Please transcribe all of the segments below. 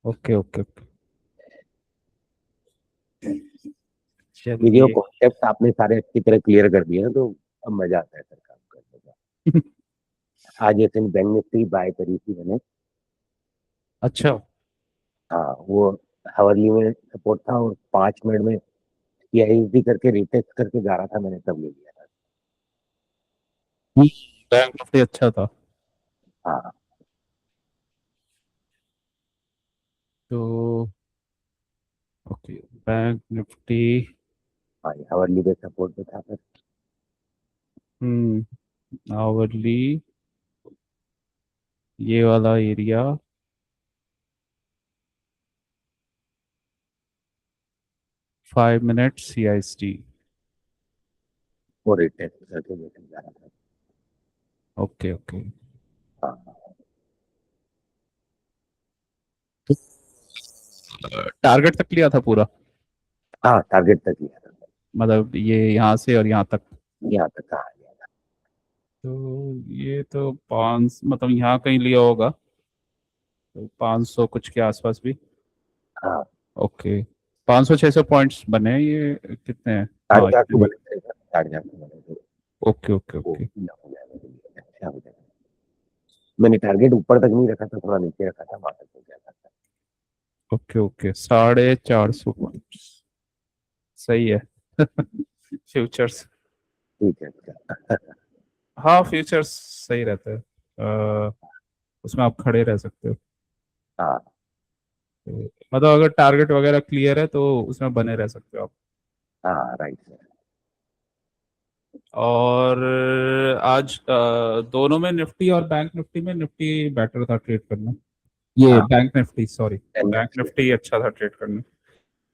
Okay okay okay. देखिए वो चलिए। कॉन्सेप्ट आपने सारे अच्छी तरह क्लियर कर दिए हैं, तो अब मजा आता है सर काम करने का। आज जैसे बैंक निफ्टी बाय करी थी मैंने। अच्छा। हाँ वो हावरली में सपोर्ट था, और 5 मिनट में सीआईएसडी करके रिटेस्ट करके जा रहा था, मैंने तब ले लिया था। बैंक निफ्टी अच्छा था। हाँ। तो ओके, बैंक निफ्टी। हाँ हावरली पे सपोर्ट पे था सर। आवरली, ये वाला एरिया 5 मिनट CIST। वो रिटेस्ट करके लेके जा रहा था। Okay okay. हाँ। टारगेट तक लिया था पूरा? हाँ टारगेट तक लिया था सर। मतलब ये यहाँ से और यहाँ तक? यहाँ तक कहाँ लिया था। तो ये तो 5, मतलब यहाँ कहीं लिया होगा, तो 500 कुछ के आसपास भी। हाँ ओके। 500 600 पॉइंट्स बने ये कितने हैं? हाँ, 8,000 को इतने। बने थे सर, 8,000 को बने थे। ओके ओके वो ओके। पूरा हो जाएगा तो अच्छा हो जाएगा। मैंने टारगेट ऊपर तक नहीं रखा था, थोड़ा नीचे रखा था, वहां तक हो गया था। Okay okay, 450 points. सही है। फ्यूचर्स। ठीक है अच्छा। हाँ, फ्यूचर्स सही रहता है। उसमें आप खड़े रह सकते हो। हाँ तो मतलब अगर टारगेट वगैरह क्लियर है तो उसमें बने रह सकते हो आप। हाँ राइट सर। और आज दोनों में, निफ्टी और बैंक निफ्टी में, निफ्टी बेटर था ट्रेड करना। ये हाँ bank Nifty, sorry. Bank tendency है। निफ्टी अच्छा था ट्रेड करना।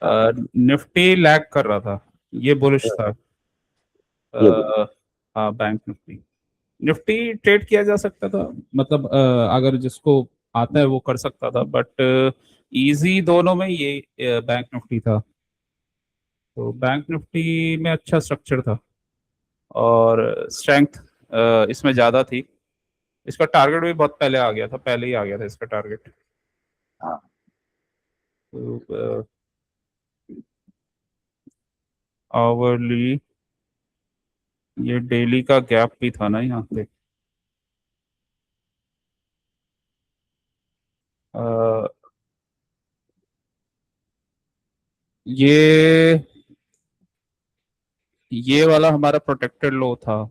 हाँ निफ्टी लैग कर रहा था, ये बुलिश था। ये बोलिए। अ, हाँ, बैंक निफ्टी। निफ्टी ट्रेड किया जा सकता था, मतलब अगर जिसको आता है वो कर सकता था, बट इजी दोनों में ये बैंक निफ्टी था। तो बैंक निफ्टी में अच्छा स्ट्रक्चर था, और स्ट्रेंथ इसमें ज़्यादा थी। इसका टारगेट भी बहुत पहले आ गया था, पहले ही आ गया था इसका टारगेट। हाँ तो आवरली, ये डेली का गैप भी था ना यहाँ पे। अ, ये ये वाला हमारा प्रोटेक्टेड लो था।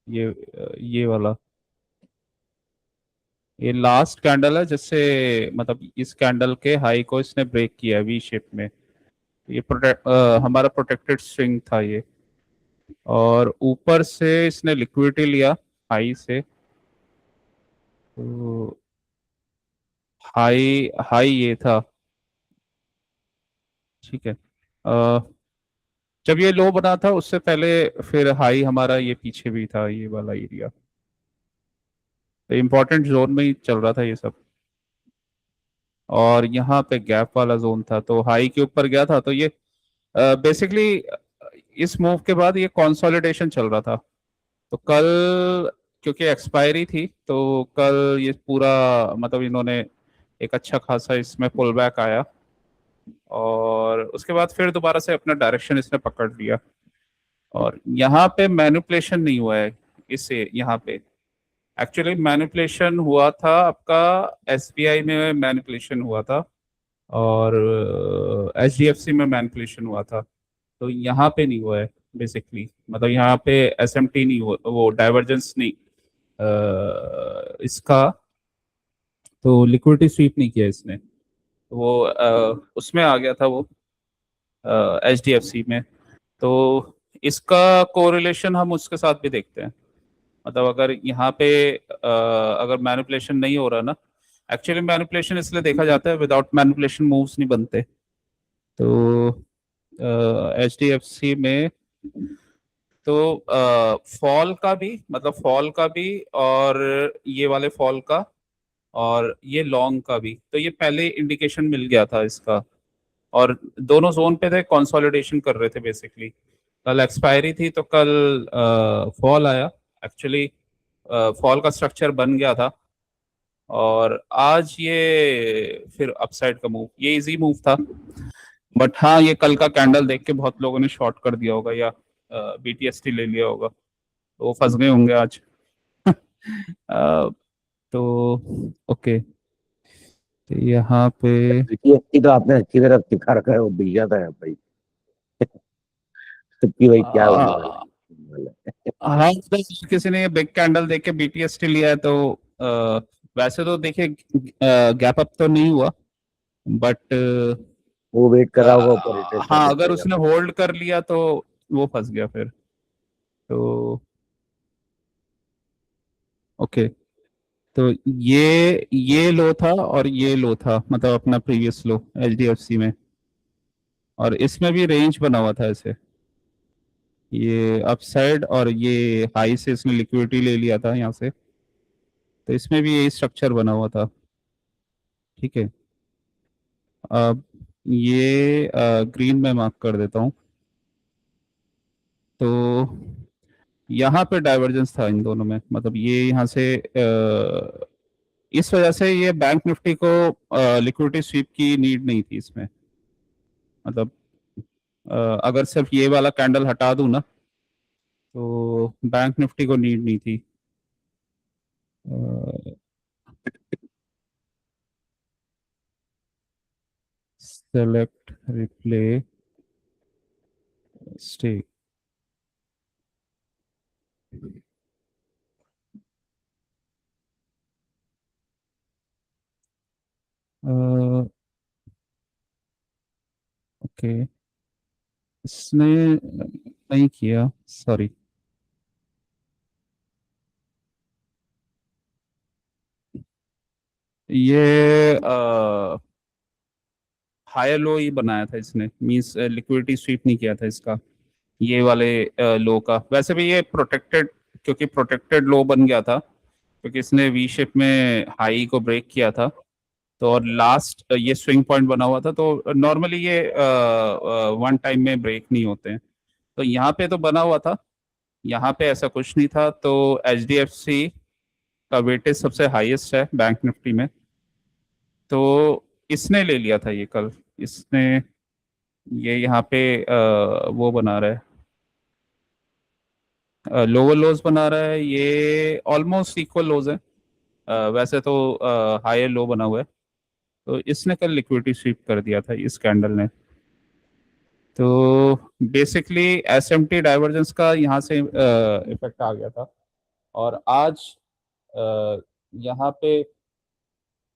ये वाला, ये लास्ट कैंडल है जिससे, मतलब इस कैंडल के हाई को इसने ब्रेक किया वी शेप में। ये हमारा प्रोटेक्टेड स्विंग था ये। और ऊपर से इसने लिक्विडिटी लिया हाई से। तो हाई हाई ये था। ठीक है। जब ये लो बना था उससे पहले फिर हाई हमारा ये पीछे भी था, ये वाला एरिया। तो इम्पोर्टेंट जोन में ही चल रहा था ये सब। और यहाँ पे गैप वाला जोन था, तो हाई के ऊपर गया था, तो ये बेसिकली इस मूव के बाद ये कंसोलिडेशन चल रहा था। तो कल, क्योंकि एक्सपायरी थी, तो कल ये पूरा, मतलब इन्होंने एक अच्छा खासा इसमें पुल बैक आया, और उसके बाद फिर दोबारा से अपना डायरेक्शन इसने पकड़ लिया। और यहाँ पे मैनिपुलेशन नहीं हुआ है इससे, यहाँ पे एक्चुअली मैनिपुलेशन हुआ था आपका, SBI में मैनिपुलेशन हुआ था, और HDFC में मैनिपुलेशन हुआ था। तो यहाँ पे नहीं हुआ है बेसिकली, मतलब यहाँ पे SMT नहीं हुआ, वो डाइवर्जेंस नहीं, इसका, तो लिक्विडिटी स्वीप नहीं किया इसने। वो उसमें आ गया था वो, HDFC में। तो इसका कोरिलेशन हम उसके साथ भी देखते हैं। मतलब अगर यहाँ पे अगर मैनिपुलेशन नहीं हो रहा ना, एक्चुअली मैनिपुलेशन इसलिए देखा जाता है, विदाउट मैनिपुलेशन मूव्स नहीं बनते। तो HDFC में तो फॉल का भी, मतलब फॉल का भी, और ये वाले फॉल का, और ये लॉन्ग का भी, तो ये पहले इंडिकेशन मिल गया था इसका। और दोनों जोन पे थे, कंसोलिडेशन कर रहे थे बेसिकली। कल एक्सपायरी थी तो कल फॉल आया। एक्चुअली फॉल का स्ट्रक्चर बन गया था, और आज ये फिर अपसाइड का मूव, ये इजी मूव था। बट हाँ, ये कल का कैंडल देख के बहुत लोगों ने शॉर्ट कर दिया होगा या बीटीएसटी ले लिया होगा, तो वो फंस गए होंगे आज। अ, तो ओके, तो यहाँ पे जीएसटी तो आपने अच्छी तरह दिखा रखा है, वो बिक जाता है भाई। सबकी भाई क्या होने वाला आ, है। हाँ, मतलब किसी ने बिग कैंडल देख के बीटीएसटी लिया है तो वैसे तो देखिए गैप अप तो नहीं हुआ, बट वो वेट कर रहा होगा ऊपर रिट्रेस हाँ, करके अगर चलेगा। उसने होल्ड कर लिया तो वो फंस गया फिर। तो ओके, तो ये लो था और ये लो था, मतलब अपना प्रीवियस लो एचडीएफसी में, और इसमें भी रेंज बना हुआ था ऐसे, ये अपसाइड और ये हाई से इसने लिक्विडिटी ले लिया था यहाँ से, तो इसमें भी यही स्ट्रक्चर बना हुआ था। ठीक है, अब ये ग्रीन में मार्क कर देता हूँ। तो यहाँ पे डाइवर्जेंस था इन दोनों में, मतलब ये यहाँ से इस वजह से ये बैंक निफ्टी को लिक्विडिटी स्वीप की नीड नहीं थी इसमें, मतलब अगर सिर्फ ये वाला कैंडल हटा दूं ना तो बैंक निफ्टी को नीड नहीं थी। सेलेक्ट रिप्ले स्टे, ओके, इसने नहीं किया, सॉरी। ये हायर लो ही बनाया था इसने, मींस लिक्विडिटी स्वीप नहीं किया था इसका, ये वाले लो का। वैसे भी ये प्रोटेक्टेड, क्योंकि प्रोटेक्टेड लो बन गया था, क्योंकि इसने वी शेप में हाई को ब्रेक किया था, तो और लास्ट ये स्विंग पॉइंट बना हुआ था, तो नॉर्मली ये वन टाइम में ब्रेक नहीं होते हैं, तो यहाँ पे तो बना हुआ था, यहाँ पे ऐसा कुछ नहीं था, तो एच डी एफ सी का वेटेज सबसे हाईएस्ट है बैंक निफ्टी में, तो इसने ले लिया था ये कल, इसने ये यहाँ पे वो बना रहा है, लोअर लोज बना रहा है, ये ऑलमोस्ट इक्वल लोज है, वैसे तो हायर लो बना हुआ है, तो इसने कल लिक्विडिटी स्वीप कर दिया था इस कैंडल ने। तो बेसिकली एसएमटी डाइवर्जेंस का यहाँ से इफेक्ट आ गया था, और आज यहाँ पे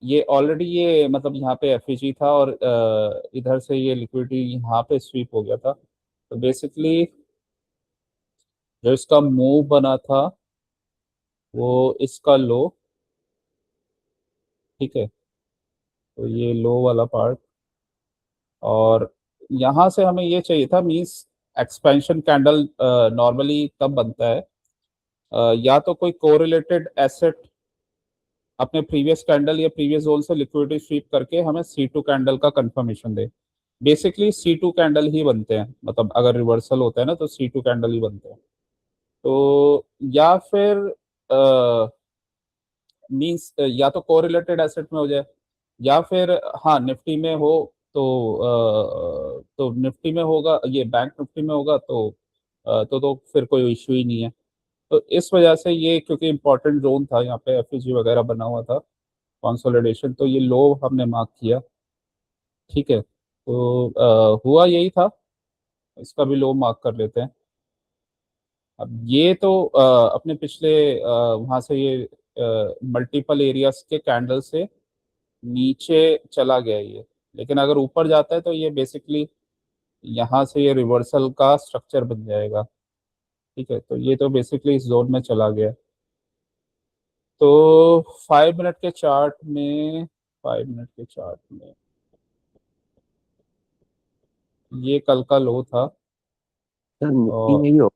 ये ऑलरेडी ये मतलब यहाँ पे एफईजी था, और इधर से ये लिक्विडिटी यहाँ पे स्वीप हो गया था, तो बेसिकली जो इसका मूव बना था वो इसका लो, ठीक है, तो ये लो वाला पार्ट, और यहाँ से हमें ये चाहिए था, मींस एक्सपेंशन कैंडल नॉर्मली तब बनता है या तो कोई कोरिलेटेड एसेट अपने प्रीवियस कैंडल या प्रीवियस जोन से लिक्विडिटी स्वीप करके हमें C2 कैंडल का कंफर्मेशन दे। बेसिकली C2 कैंडल ही बनते हैं, मतलब अगर रिवर्सल होता है ना तो C2 कैंडल ही बनते हैं, तो या फिर मींस या तो कोरिलेटेड एसेट में हो जाए, या फिर हाँ निफ्टी में हो, तो निफ्टी में होगा, ये बैंक निफ्टी में होगा, तो फिर कोई इश्यू ही नहीं है। तो इस वजह से ये, क्योंकि इंपॉर्टेंट जोन था यहाँ पे, एफईजी वगैरह बना हुआ था, कंसोलिडेशन, तो ये लो हमने मार्क किया। ठीक है, तो हुआ यही था, इसका भी लो मार्क कर लेते हैं। अब ये तो अपने पिछले वहां से ये मल्टीपल एरियाज के कैंडल से नीचे चला गया ये, लेकिन अगर ऊपर जाता है तो ये बेसिकली यहाँ से ये रिवर्सल का स्ट्रक्चर बन जाएगा। ठीक है, तो ये तो बेसिकली इस जोन में चला गया, तो 5 मिनट के चार्ट में, 5 मिनट के चार्ट में ये कल का लो था। सर निफ्टी और में भी हो,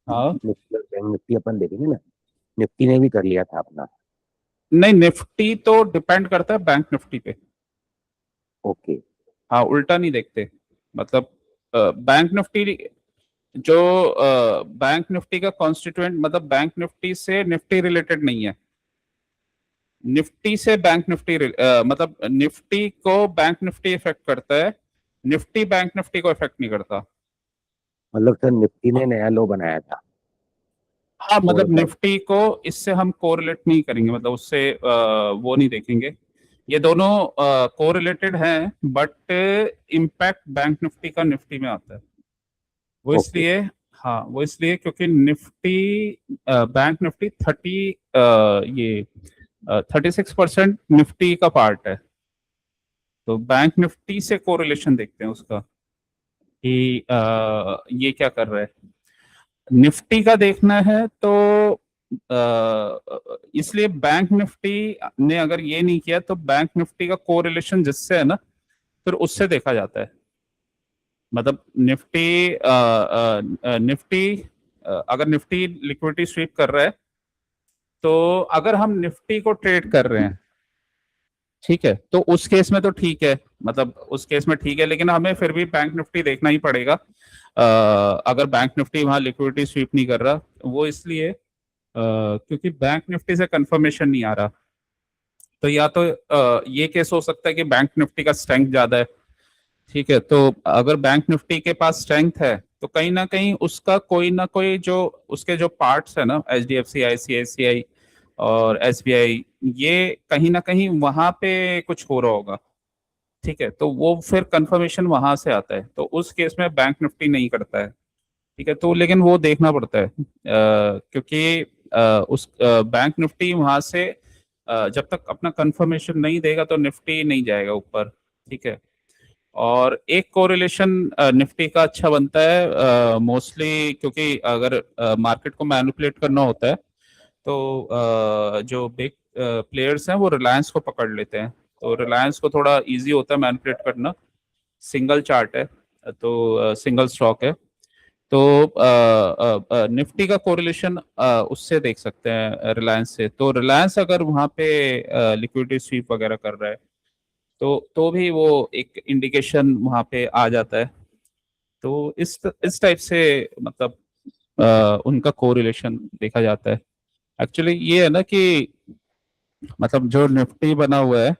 हाँ, निफ्टी और बैंक निफ्टी अपन देखेंगे ना, निफ्टी ने भी कर लिया था अपना। नहीं, निफ्टी तो डिपेंड करता है बैंक निफ्टी पे, ओके। हाँ, उल्टा नहीं देखते, मतलब बैंक निफ्टी जो बैंक निफ्टी का कॉन्स्टिट्यूएंट, मतलब बैंक निफ्टी से निफ्टी रिलेटेड नहीं है, निफ्टी से बैंक निफ्टी मतलब निफ्टी को बैंक निफ्टी इफेक्ट करता है, निफ्टी बैंक निफ्टी को इफेक्ट नहीं करता। मतलब सर निफ्टी ने नया लो बनाया था हाँ और मतलब निफ्टी को इससे हम कोरिलेट नहीं करेंगे, मतलब उससे वो नहीं देखेंगे। ये दोनों कोरिलेटेड हैं, बट इम्पैक्ट बैंक निफ्टी का निफ्टी में आता है। वो ओके। इसलिए, हाँ वो इसलिए क्योंकि निफ्टी बैंक निफ्टी 36% निफ्टी का पार्ट है। तो बैंक निफ्टी से कोरिलेशन देखते हैं उसका कि ये क्या कर रहा है। निफ्टी का देखना है तो इसलिए बैंक निफ्टी ने अगर ये नहीं किया तो बैंक निफ्टी का कोरिलेशन जिससे है ना, फिर उससे देखा जाता है। मतलब निफ्टी अगर निफ्टी लिक्विडिटी स्वीप कर रहा है, तो अगर हम निफ्टी को ट्रेड कर रहे हैं, ठीक है, तो उस केस में तो ठीक है, मतलब उस केस में ठीक है, लेकिन हमें फिर भी बैंक निफ्टी देखना ही पड़ेगा। अगर बैंक निफ्टी वहां लिक्विडिटी स्वीप नहीं कर रहा, वो इसलिए क्योंकि बैंक निफ्टी से कंफर्मेशन नहीं आ रहा। तो या तो ये केस हो सकता है कि बैंक निफ्टी का स्ट्रेंथ ज्यादा है, ठीक है, तो अगर बैंक निफ्टी के पास स्ट्रेंथ है तो कहीं ना कहीं उसका कोई ना कोई जो उसके जो पार्ट्स है ना, H D F C, ICICI और एसबीआई, ये कहीं ना कहीं वहां पे कुछ हो रहा होगा, ठीक है, तो वो फिर कंफर्मेशन वहां से आता है, तो उस केस में बैंक निफ्टी नहीं करता है, ठीक है, तो लेकिन वो देखना पड़ता है क्योंकि उस बैंक निफ्टी वहां से जब तक अपना कंफर्मेशन नहीं देगा तो निफ्टी नहीं जाएगा ऊपर, ठीक है। और एक कोरिलेशन निफ्टी का अच्छा बनता है मोस्टली, क्योंकि अगर मार्केट को मैनिपुलेट करना होता है तो जो बिग प्लेयर्स हैं वो रिलायंस को पकड़ लेते हैं, तो रिलायंस को थोड़ा इजी होता है मैनिपुलेट करना। सिंगल चार्ट है, तो सिंगल स्टॉक है, तो निफ्टी का कोरिलेशन उससे देख सकते हैं, रिलायंस से। तो रिलायंस अगर वहां पे लिक्विडिटी स्वीप वगैरह कर रहा है तो भी वो एक इंडिकेशन वहां पे आ जाता है। तो इस टाइप से मतलब उनका कोरिलेशन देखा जाता है। एक्चुअली ये है ना कि मतलब जो निफ्टी बना हुआ है,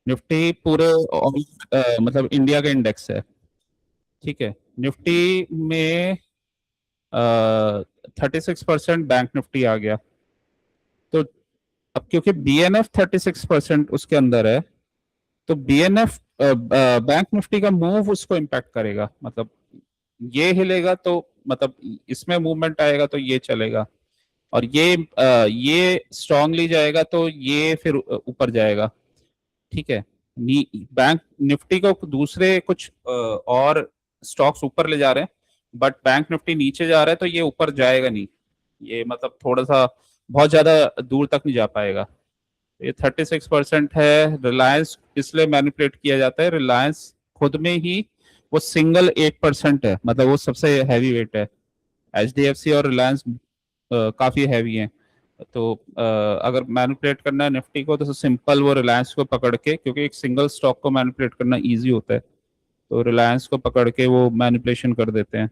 निफ्टी पूरे मतलब इंडिया का इंडेक्स है, ठीक है। निफ्टी में 36% बैंक निफ्टी आ गया, तो अब क्योंकि बीएनएफ 36% उसके अंदर है, तो बीएनएफ बैंक निफ्टी का मूव उसको इम्पैक्ट करेगा, मतलब ये हिलेगा तो मतलब इसमें मूवमेंट आएगा तो ये चलेगा, और ये स्ट्रांगली जाएगा तो ये फिर ऊपर जाएगा, ठीक है। बैंक निफ्टी को दूसरे कुछ और स्टॉक्स ऊपर ले जा रहे हैं, बट बैंक निफ्टी नीचे जा रहा है तो ये ऊपर जाएगा नहीं, ये मतलब थोड़ा सा बहुत ज्यादा दूर तक नहीं जा पाएगा। ये 36% है। रिलायंस इसलिए मैनिपुलेट किया जाता है, रिलायंस खुद में ही वो सिंगल 8% है, मतलब वो सबसे हैवी वेट है। एचडीएफसी और रिलायंस काफी हैवी हैं, तो अगर मैनिपुलेट करना है निफ्टी को तो सिंपल वो रिलायंस को पकड़ के, क्योंकि एक सिंगल स्टॉक को मैनिपुलेट करना इजी होता है, तो रिलायंस को पकड़ के वो मैनिपुलेशन कर देते हैं।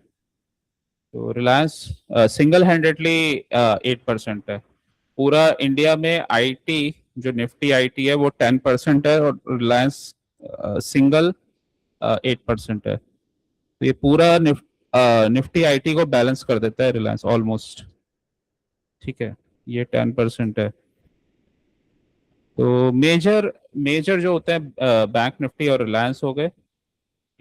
तो रिलायंस सिंगल हैंडेडली 8% है। पूरा इंडिया में आईटी, जो निफ्टी आईटी है वो 10% है, और रिलायंस सिंगल 8% है। तो ये पूरा निफ्टी आईटी को बैलेंस कर देता है रिलायंस ऑलमोस्ट, ठीक है, ये 10% है। तो मेजर मेजर जो होते हैं बैंक निफ्टी और रिलायंस हो गए।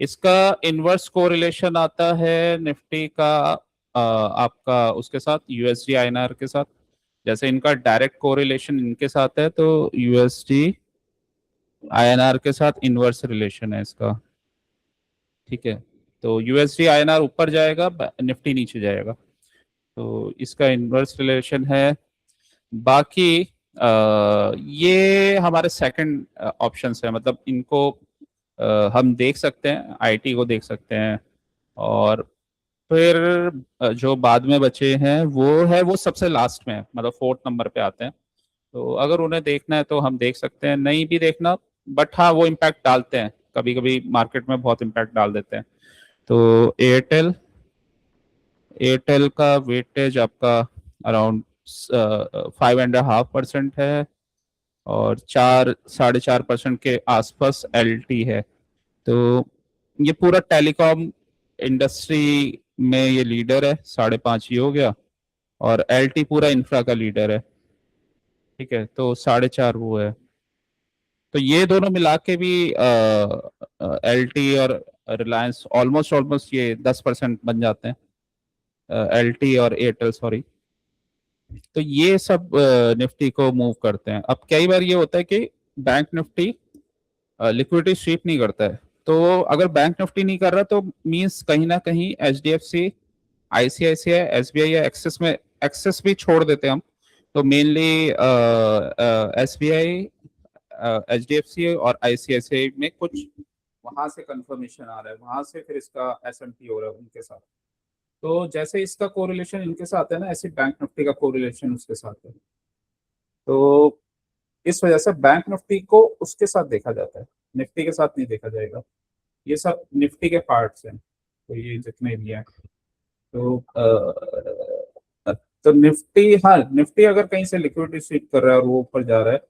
इसका इनवर्स कोरिलेशन आता है निफ्टी का आपका उसके साथ, यूएसडी आईएनआर के साथ। जैसे इनका डायरेक्ट कोरिलेशन इनके साथ है, तो यूएसडी आईएनआर के साथ इनवर्स रिलेशन है इसका, ठीक है। तो यूएसडी आईएनआर ऊपर जाएगा, निफ्टी नीचे जाएगा, तो इसका इनवर्स रिलेशन है। बाकी ये हमारे सेकंड ऑप्शंस है, मतलब इनको हम देख सकते हैं, आईटी को देख सकते हैं, और फिर जो बाद में बचे हैं वो सबसे लास्ट में है, मतलब फोर्थ नंबर पे आते हैं। तो अगर उन्हें देखना है तो हम देख सकते हैं, नहीं भी देखना, बट हाँ वो इम्पैक्ट डालते हैं, कभी कभी मार्केट में बहुत इम्पैक्ट डाल देते हैं। तो एयरटेल एयरटेल का वेटेज आपका अराउंड 5.5% है। और 4-4.5% के आसपास एलटी है। तो ये पूरा टेलीकॉम इंडस्ट्री में ये लीडर है, 5.5 ये हो गया। और एलटी पूरा इंफ्रा का लीडर है, ठीक है, तो 4.5 वो है। तो ये दोनों मिला के भी एलटी और रिलायंस ऑलमोस्ट ऑलमोस्ट ये 10% बन जाते हैं, एलटी और एयरटेल, सॉरी। तो ये सब निफ्टी को मूव करते हैं। अब कई बार ये होता है कि बैंक निफ्टी लिक्विडिटी स्वीप नहीं करता है। तो अगर बैंक निफ्टी नहीं कर रहा तो मींस कहीं ना कहीं एचडीएफसी, आईसीआईसीआई, एसबीआई या एक्सिस में, एक्सिस भी छोड़ देते हैं हम। तो मेनली एसबीआई, एचडीएफसी और आईसीआईसीआई में कुछ वहां से कंफर्मेशन आ रहा है, वहां से फिर इसका एसएमटी हो रहा है उनके साथ। तो जैसे इसका कोरिलेशन इनके साथ है ना, ऐसे बैंक निफ्टी का कोरिलेशन उसके साथ है। तो इस वजह से बैंक निफ्टी को उसके साथ देखा जाता है, निफ्टी के साथ नहीं देखा जाएगा। ये सब निफ्टी के पार्ट्स हैं, तो ये जितने भी हैं। तो तो निफ्टी, हाँ निफ्टी अगर कहीं से लिक्विडिटी स्वीप कर रहा है और वो ऊपर जा रहा है,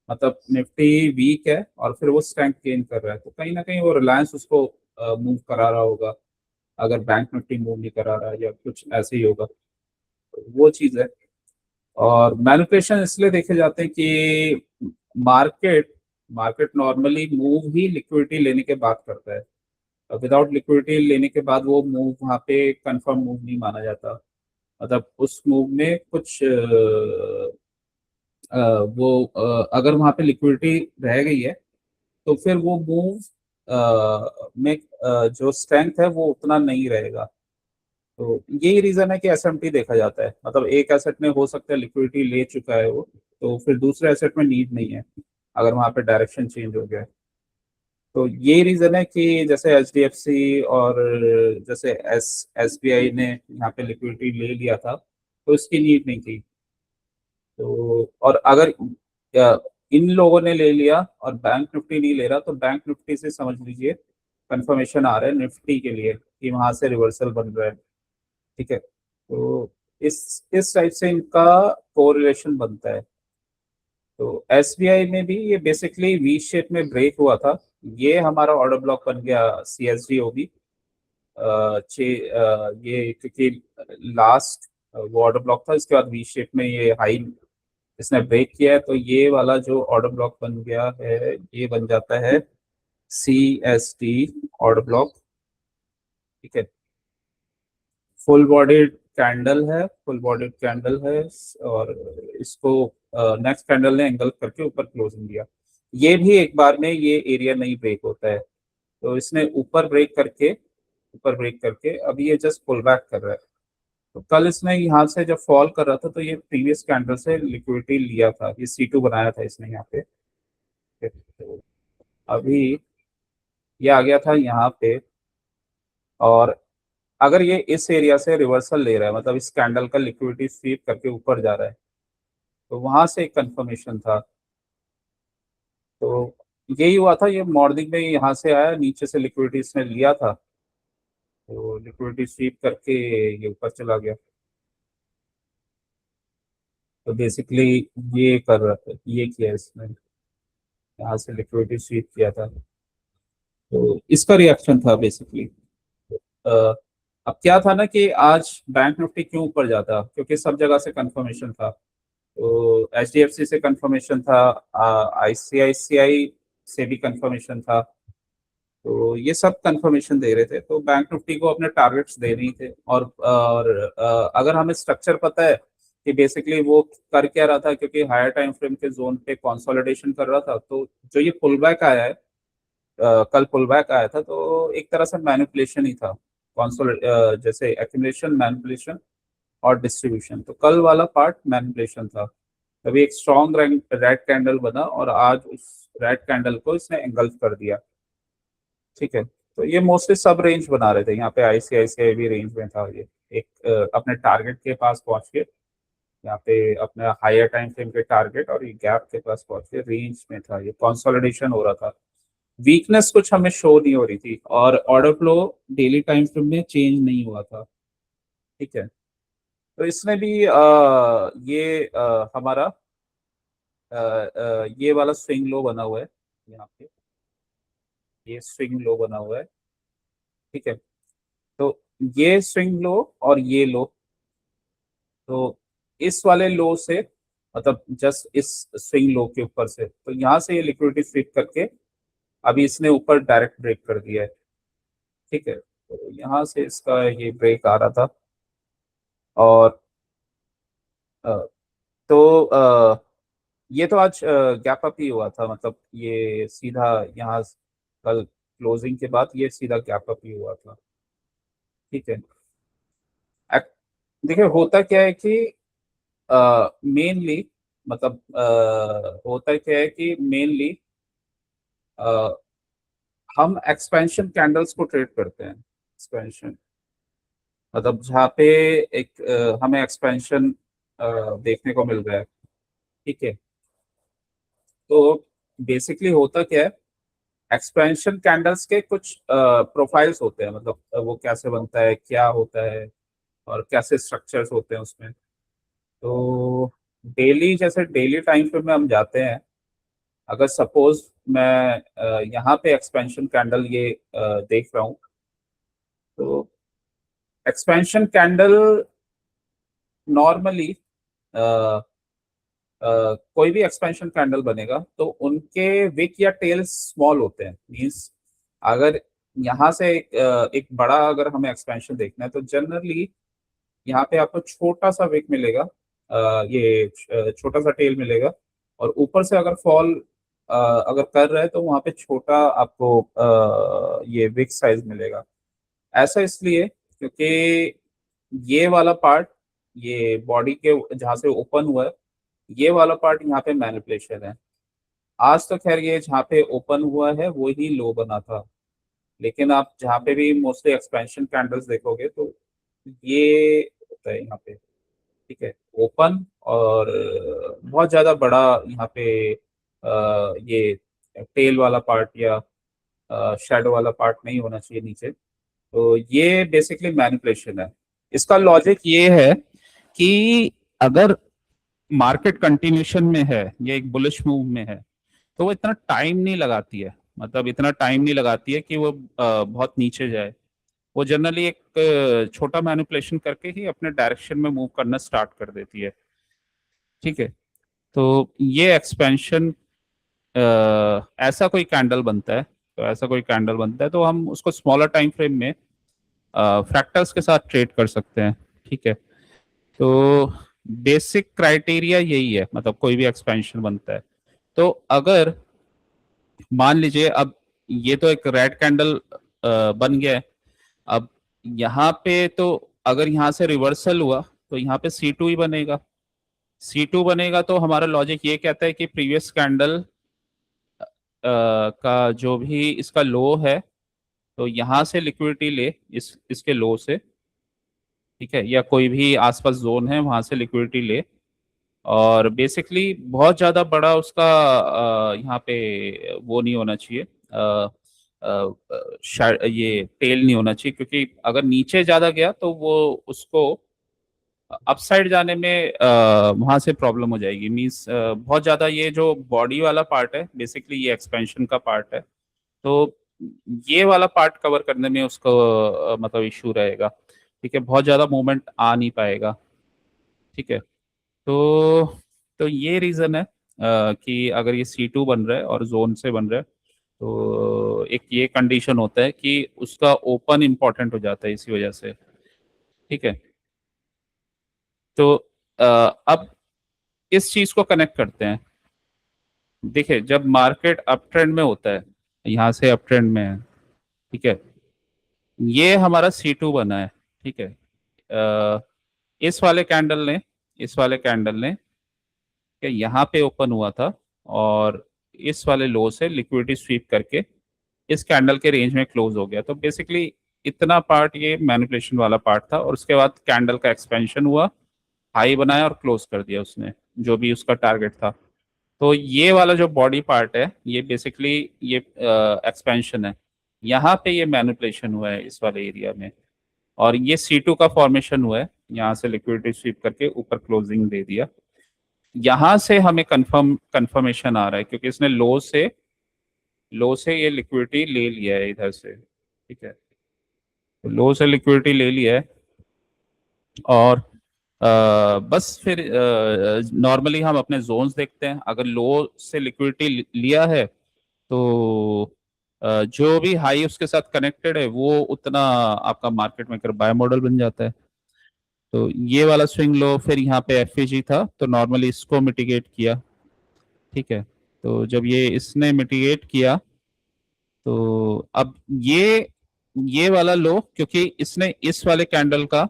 मतलब निफ्टी वीक है और फिर वो स्ट्रेंथ गेन कर रहा है, तो कहीं ना कहीं वो रिलायंस उसको मूव करा रहा होगा, अगर बैंक निफ्टी मूव नहीं करा रहा है या कुछ ऐसे ही होगा, तो वो चीज है। और मैनिपुलेशन इसलिए देखे जाते हैं कि मार्केट मार्केट नॉर्मली मूव ही लिक्विडिटी लेने के बाद करता है। विदाउट लिक्विडिटी लेने के बाद वो मूव वहाँ पे कंफर्म मूव नहीं माना जाता। मतलब उस मूव में कुछ वो अगर वहाँ पे लिक्विडिटी रह गई है तो फिर वो मूव में जो स्ट्रेंथ है वो उतना नहीं रहेगा। तो यही रीजन है कि एसएमटी देखा जाता है। मतलब एक एसेट में हो सकता है लिक्विडिटी ले चुका है वो, तो फिर दूसरे एसेट में नीड नहीं है अगर वहाँ पे डायरेक्शन चेंज हो गया है। तो यही रीजन है कि जैसे एचडीएफसी और जैसे एसबीआई ने यहाँ पे लिक्विडिटी ले लिया था, तो इसकी नीड नहीं थी। तो और अगर इन लोगों ने ले लिया और बैंक निफ्टी नहीं ले रहा, तो बैंक निफ्टी से समझ लीजिए कंफर्मेशन आ रहा है निफ्टी के लिए कि वहां से रिवर्सल बन रहा है, ठीक है। तो इस टाइप से इनका कोरिलेशन बनता है। तो एसबीआई में भी ये बेसिकली वी शेप में ब्रेक हुआ था। ये हमारा ऑर्डर ब्लॉक बन गया सीएसडी ओबी ये, क्योंकि लास्ट वो ऑर्डर ब्लॉक था, इसके बाद वी शेप में ये हाई इसने ब्रेक किया है, तो ये वाला जो ऑर्डर ब्लॉक बन गया है ये बन जाता है C S T order block, ठीक है। फुल बॉडीड कैंडल है, फुल बॉडीड कैंडल है। और इसको नेक्स्ट कैंडल ने एंगल करके ऊपर क्लोजिंग दिया। ये भी एक बार में ये एरिया नहीं ब्रेक होता है, तो इसने ऊपर ब्रेक करके अभी ये जस्ट पुल बैक कर रहा है। तो कल इसने यहाँ से जब फॉल कर रहा था तो ये प्रीवियस कैंडल से लिक्विडिटी लिया था, ये C2 बनाया था इसने यहाँ पे। तो अभी ये आ गया था यहाँ पे, और अगर ये इस एरिया से रिवर्सल ले रहा है, मतलब इस कैंडल का लिक्विडिटी स्वीप करके ऊपर जा रहा है, तो वहां से एक कंफर्मेशन था। तो यही हुआ था, ये मॉर्निंग में यहाँ से आया, नीचे से लिक्विडिटी इसने लिया था, तो लिक्विडिटी स्वीप करके ये ऊपर चला गया। तो बेसिकली ये कर रहा था, ये किया इसने, यहाँ से लिक्विडिटी स्वीप किया था, तो इसका रिएक्शन था बेसिकली। अब क्या था ना कि आज बैंक निफ्टी क्यों ऊपर जाता, क्योंकि सब जगह से कंफर्मेशन था। तो एचडीएफसी से कंफर्मेशन था, आईसीआईसीआई से भी कंफर्मेशन था। तो ये सब कंफर्मेशन दे रहे थे, तो बैंक निफ्टी को अपने टारगेट्स दे नहीं थे। और अगर हमें स्ट्रक्चर पता है कि बेसिकली वो कर क्या रहा था, क्योंकि हायर टाइम फ्रेम के जोन पे कंसोलिडेशन कर रहा था, तो जो ये पुल बैक आया है, कल पुल बैक आया था, तो एक तरह से मैनिपुलेशन ही था। जैसे एक्यूमुलेशन, मैनिपुलेशन और डिस्ट्रीब्यूशन, तो कल वाला पार्ट मैनिपुलेशन था। तभी एक स्ट्रॉन्ग रेड कैंडल बना और आज उस रेड कैंडल को इसने एंगल्फ कर दिया, ठीक है। तो ये मोस्टली सब रेंज बना रहे थे, यहाँ पे आईसीआईसीआई भी रेंज में था। ये एक अपने टारगेट के पास पहुंच के, यहाँ पे अपने हायर टाइम फ्रेम के टारगेट और ये गैप के पास पहुंच के रेंज में था, ये कंसोलिडेशन हो रहा था। वीकनेस कुछ हमें शो नहीं हो रही थी, और order flow daily time frame में चेंज नहीं हुआ था, ठीक है। तो इसने भी ये हमारा ये वाला स्विंग लो बना हुआ है यहाँ पे, ये स्विंग लो बना हुआ है, ठीक है। तो ये स्विंग लो और ये लो, तो इस वाले लो से, मतलब जस्ट इस स्विंग लो के ऊपर से, तो यहाँ से ये लिक्विडिटी स्वीप करके अभी इसने ऊपर डायरेक्ट ब्रेक कर दिया है, ठीक है। तो यहाँ से इसका ये ब्रेक आ रहा था, और अ, तो ये तो आज गैप अप ही हुआ था, मतलब ये सीधा यहाँ कल क्लोजिंग के बाद ये सीधा गैप अप ही हुआ था, ठीक है। देखिए होता क्या है कि मेनली, मतलब होता क्या है कि मेनली हम एक्सपेंशन कैंडल्स को ट्रेड करते हैं। एक्सपेंशन मतलब जहाँ पे एक हमें एक्सपेंशन देखने को मिल रहा है, ठीक है। तो बेसिकली होता क्या है, एक्सपेंशन कैंडल्स के कुछ प्रोफाइल्स होते हैं, मतलब वो कैसे बनता है, क्या होता है, और कैसे स्ट्रक्चर्स होते हैं उसमें। तो डेली, जैसे डेली टाइम पे में हम जाते हैं, अगर सपोज मैं यहाँ पे एक्सपेंशन कैंडल ये देख रहा हूँ, तो एक्सपेंशन कैंडल नॉर्मली कोई भी एक्सपेंशन कैंडल बनेगा तो उनके विक या टेल्स स्मॉल होते हैं, मींस अगर यहाँ से एक बड़ा अगर हमें एक्सपेंशन देखना है तो जनरली यहाँ पे आपको छोटा सा विक मिलेगा, ये छोटा सा टेल मिलेगा, और ऊपर से अगर फॉल अगर कर रहा है तो वहाँ पे छोटा आपको ये विक साइज मिलेगा। ऐसा इसलिए क्योंकि ये वाला पार्ट, ये बॉडी के जहाँ से ओपन हुआ है, ये वाला पार्ट यहाँ पे मैनिपुलेशन है। आज तो खैर ये जहाँ पे ओपन हुआ है वो ही लो बना था, लेकिन आप जहाँ पे भी मोस्टली एक्सपेंशन कैंडल्स देखोगे तो ये होता है यहाँ पे, ठीक है, ओपन, और बहुत ज्यादा बड़ा यहाँ पे ये टेल वाला पार्ट या शेडो वाला पार्ट नहीं होना चाहिए नीचे। तो ये बेसिकली मैनिपुलेशन है। इसका लॉजिक ये है कि अगर मार्केट कंटिन्यूशन में है, ये एक बुलिश मूव में है, तो वो इतना टाइम नहीं लगाती है, मतलब इतना टाइम नहीं लगाती है कि वो बहुत नीचे जाए। वो जनरली एक छोटा मैनिपुलेशन करके ही अपने डायरेक्शन में मूव करना स्टार्ट कर देती है, ठीक है। तो ये एक्सपेंशन ऐसा कोई कैंडल बनता है, तो ऐसा कोई कैंडल बनता है तो हम उसको स्मॉलर टाइम फ्रेम में फ्रैक्टल्स के साथ ट्रेड कर सकते हैं, ठीक है। तो बेसिक क्राइटेरिया यही है, मतलब कोई भी एक्सपेंशन बनता है तो अगर मान लीजिए अब ये तो एक रेड कैंडल बन गया है, अब यहाँ पे तो अगर यहाँ से रिवर्सल हुआ तो यहाँ पे C2 ही बनेगा। C2 बनेगा तो हमारा लॉजिक ये कहता है कि प्रीवियस कैंडल का जो भी इसका लो है, तो यहाँ से लिक्विडिटी ले इसके लो से, ठीक है, या कोई भी आसपास जोन है वहां से लिक्विडिटी ले, और बेसिकली बहुत ज़्यादा बड़ा उसका यहाँ पे वो नहीं होना चाहिए, ये टेल नहीं होना चाहिए, क्योंकि अगर नीचे ज़्यादा गया तो वो उसको अपसाइड जाने में वहां से प्रॉब्लम हो जाएगी। मींस बहुत ज़्यादा ये जो बॉडी वाला पार्ट है, बेसिकली ये एक्सपेंशन का पार्ट है, तो ये वाला पार्ट कवर करने में उसको मतलब इशू रहेगा, ठीक है, बहुत ज़्यादा मूवमेंट आ नहीं पाएगा, ठीक है। तो ये रीजन है कि अगर ये C2 बन रहा है और जोन से बन रहा है, तो एक ये कंडीशन होता है कि उसका ओपन इंपॉर्टेंट हो जाता है इसी वजह से, ठीक है। तो अब इस चीज को कनेक्ट करते हैं। देखिए जब मार्केट अप ट्रेंड में होता है, यहाँ से अप ट्रेंड में है, ठीक है, ये हमारा C2 बना है, ठीक है। अ, इस वाले कैंडल ने, इस वाले कैंडल ने कि यहाँ पे ओपन हुआ था और इस वाले लो से लिक्विडिटी स्वीप करके इस कैंडल के रेंज में क्लोज हो गया। तो बेसिकली इतना पार्ट ये मैनिपुलेशन वाला पार्ट था, और उसके बाद कैंडल का एक्सपेंशन हुआ, हाई बनाया और क्लोज कर दिया उसने जो भी उसका टारगेट था। तो ये वाला जो बॉडी पार्ट है ये बेसिकली ये एक्सपेंशन है, यहाँ पे ये मैनिपुलेशन हुआ है इस वाले एरिया में, और ये C2 का फॉर्मेशन हुआ है, यहाँ से लिक्विडिटी स्वीप करके ऊपर क्लोजिंग दे दिया। यहां से हमें कंफर्मेशन आ रहा है क्योंकि इसने लो से ये लिक्विडिटी ले लिया है इधर से, ठीक है। तो लो से लिक्विडिटी ले लिया है और बस फिर नॉर्मली हम अपने जोन्स देखते हैं। अगर लो से लिक्विडिटी लिया है तो जो भी हाई उसके साथ कनेक्टेड है वो उतना आपका मार्केट मेकर बाय मॉडल बन जाता है। तो ये वाला स्विंग लो फिर यहाँ पे एफईजी था तो नॉर्मली इसको मिटिगेट किया, ठीक है। तो जब ये इसने मिटिगेट किया तो अब ये वाला लो क्योंकि इसने इस वाले कैंडल का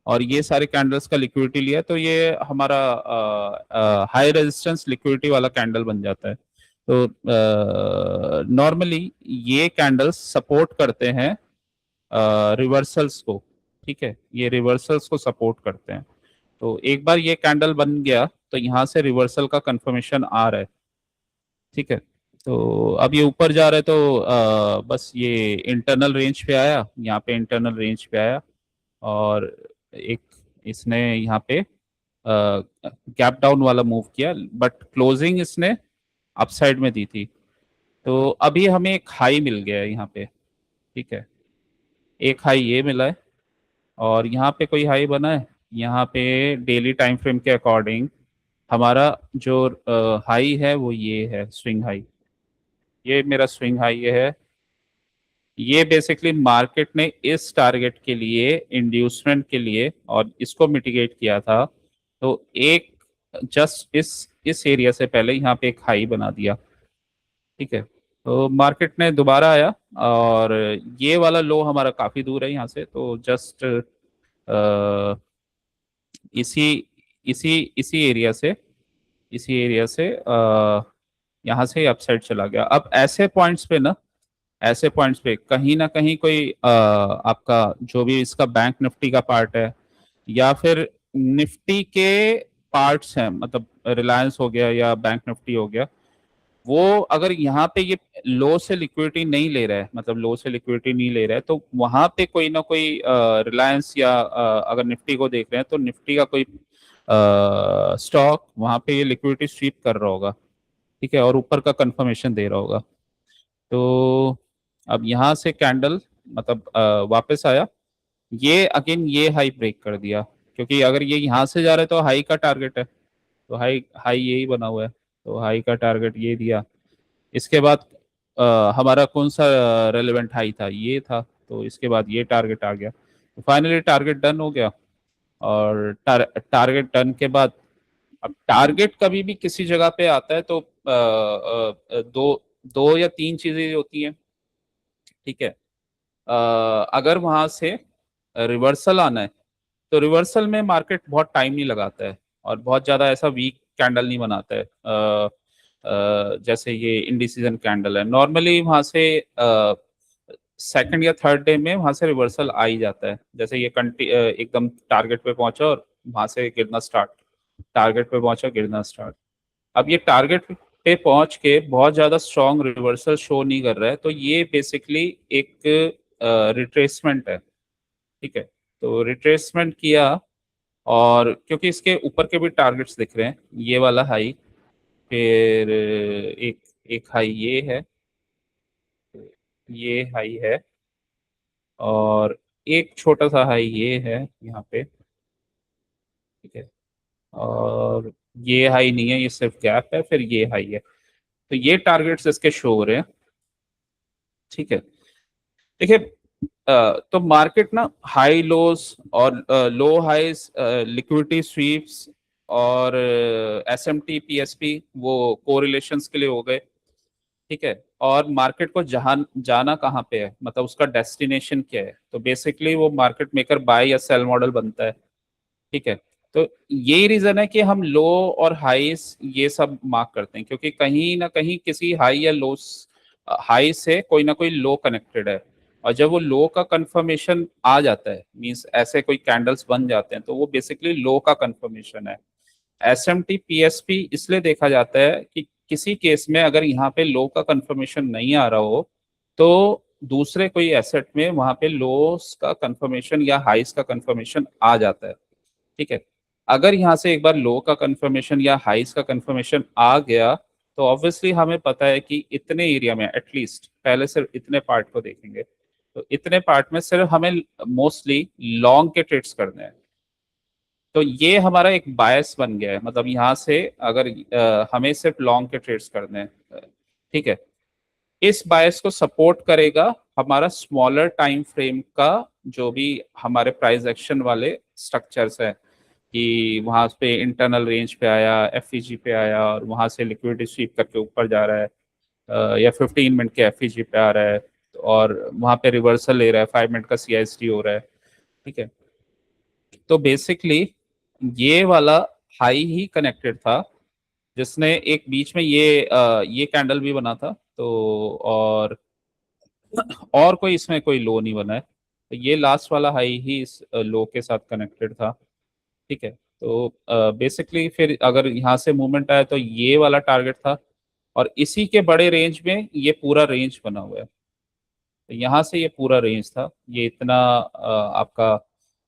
और ये सारे कैंडल्स का लिक्विडिटी लिया तो ये हमारा हाई रेजिस्टेंस लिक्विडिटी वाला कैंडल बन जाता है। तो नॉर्मली ये कैंडल्स सपोर्ट करते हैं रिवर्सल्स को, ठीक है। ये रिवर्सल्स को सपोर्ट करते हैं। तो एक बार ये कैंडल बन गया तो यहाँ से रिवर्सल का कंफर्मेशन आ रहा है, ठीक है। तो अब ये ऊपर जा रहा है तो बस ये इंटरनल रेंज पे आया, यहाँ पे इंटरनल रेंज पे आया और एक इसने यहाँ पे गैप डाउन वाला मूव किया बट क्लोजिंग इसने अपसाइड में दी थी। तो अभी हमें एक हाई मिल गया है यहाँ पे, ठीक है। एक हाई ये मिला है और यहाँ पे कोई हाई बना है। यहाँ पे डेली टाइम फ्रेम के अकॉर्डिंग हमारा जो हाई है वो ये है स्विंग हाई। ये मेरा स्विंग हाई ये है। ये बेसिकली मार्केट ने इस टारगेट के लिए इंड्यूसमेंट के लिए और इसको मिटिगेट किया था। तो एक जस्ट इस एरिया से पहले यहाँ पे एक हाई बना दिया, ठीक है। तो मार्केट ने दोबारा आया और ये वाला लो हमारा काफी दूर है यहाँ से तो जस्ट इसी इसी इसी एरिया से यहाँ से अपसाइड चला गया। अब ऐसे पॉइंट्स पे कहीं ना कहीं कोई आपका जो भी इसका बैंक निफ्टी का पार्ट है या फिर निफ्टी के पार्ट्स हैं, मतलब रिलायंस हो गया या बैंक निफ्टी हो गया, वो अगर यहाँ पे ये लो से लिक्विडिटी नहीं ले रहा है, मतलब लो से लिक्विडिटी नहीं ले रहा है तो वहां पे कोई ना कोई रिलायंस या अगर निफ्टी को देख रहे हैं तो निफ्टी का कोई स्टॉक वहां पे ये लिक्विडिटी स्वीप कर रहा होगा, ठीक है, और ऊपर का कंफर्मेशन दे रहा होगा। तो अब यहाँ से कैंडल मतलब वापस आया, ये अगेन ये हाई ब्रेक कर दिया क्योंकि अगर ये यहाँ से जा रहा है तो हाई का टारगेट है। तो हाई हाई यही बना हुआ है तो हाई का टारगेट ये दिया। इसके बाद हमारा कौन सा रेलेवेंट हाई था, ये था। तो इसके बाद ये टारगेट आ गया तो फाइनली टारगेट डन हो गया। और टारगेट डन के बाद अब टारगेट कभी भी किसी जगह पे आता है तो दो दो या तीन चीजें होती हैं, ठीक है। अगर वहां से रिवर्सल आना है तो रिवर्सल में मार्केट बहुत टाइम नहीं लगाता है और बहुत ज्यादा ऐसा वीक कैंडल नहीं बनाता है। जैसे ये इंडिसीजन कैंडल है नॉर्मली वहां से सेकंड या थर्ड डे में वहां से रिवर्सल आ ही जाता है। जैसे ये एकदम टारगेट पे पहुंचा और वहां से गिरना स्टार्ट, टारगेट पे पहुंचा गिरना स्टार्ट। अब ये टारगेट पे पहुंच के बहुत ज्यादा स्ट्रॉन्ग रिवर्सल शो नहीं कर रहा है तो ये बेसिकली एक रिट्रेसमेंट है, ठीक है। तो रिट्रेसमेंट किया और क्योंकि इसके ऊपर के भी टारगेट्स दिख रहे हैं, ये वाला हाई, फिर एक एक हाई ये है, ये हाई है और एक छोटा सा हाई ये है यहाँ पे, ठीक है। और ये हाई नहीं है, ये सिर्फ गैप है, फिर ये हाई है। तो ये टारगेट्स इसके शो हो रहे हैं, ठीक है। देखिए तो मार्केट ना हाई लोज और लो हाईज लिक्विडिटी स्वीप्स और एसएमटी पीएसपी वो कोरिलेशंस के लिए हो गए, ठीक है। और मार्केट को जहां जाना कहाँ पे है, मतलब उसका डेस्टिनेशन क्या है, तो बेसिकली वो मार्केट मेकर बाय या सेल मॉडल बनता है, ठीक है। तो यही रीजन है कि हम लो और हाईस ये सब मार्क करते हैं क्योंकि कहीं ना कहीं किसी हाई या लो हाई से कोई ना कोई लो कनेक्टेड है। और जब वो लो का कंफर्मेशन आ जाता है मींस ऐसे कोई कैंडल्स बन जाते हैं तो वो बेसिकली लो का कंफर्मेशन है। एसएमटी पीएसपी इसलिए देखा जाता है कि किसी केस में अगर यहाँ पे लो का कंफर्मेशन नहीं आ रहा हो तो दूसरे कोई एसेट में वहां पे लोस का कंफर्मेशन या हाइस का कंफर्मेशन आ जाता है, ठीक है। अगर यहाँ से एक बार लो का कंफर्मेशन या हाइस का कंफर्मेशन आ गया, तो ऑब्वियसली हमें पता है कि इतने एरिया में एटलीस्ट पहले सिर्फ इतने पार्ट को देखेंगे, तो इतने पार्ट में सिर्फ हमें मोस्टली लॉन्ग के ट्रेड्स करने हैं। तो ये हमारा एक बायस बन गया है, मतलब यहाँ से अगर हमें सिर्फ लॉन्ग के ट्रेड्स करने हैं, ठीक है, इस बायस को सपोर्ट करेगा हमारा स्मॉलर टाइम फ्रेम का जो भी हमारे प्राइस एक्शन वाले स्ट्रक्चर्स है, कि वहां पे इंटरनल रेंज पे आया, एफईजी पे आया और वहां से लिक्विडिटी स्वीप करके ऊपर जा रहा है, या 15 मिनट के एफईजी पे आ रहा है, और वहां पे रिवर्सल ले रहा है, 5 मिनट का सीआईएसटी हो रहा है, ठीक है। तो बेसिकली ये वाला हाई ही कनेक्टेड था, जिसने एक बीच में ये कैंडल भी बना था, तो और कोई इसमें कोई लो नहीं बना है, तो ये लास्ट वाला हाई ही इस लो के साथ कनेक्टेड था, ठीक है। तो बेसिकली फिर अगर यहाँ से मूवमेंट आया तो ये वाला टारगेट था, और इसी के बड़े रेंज में ये पूरा रेंज बना हुआ है, तो यहाँ से ये पूरा रेंज था, ये इतना आपका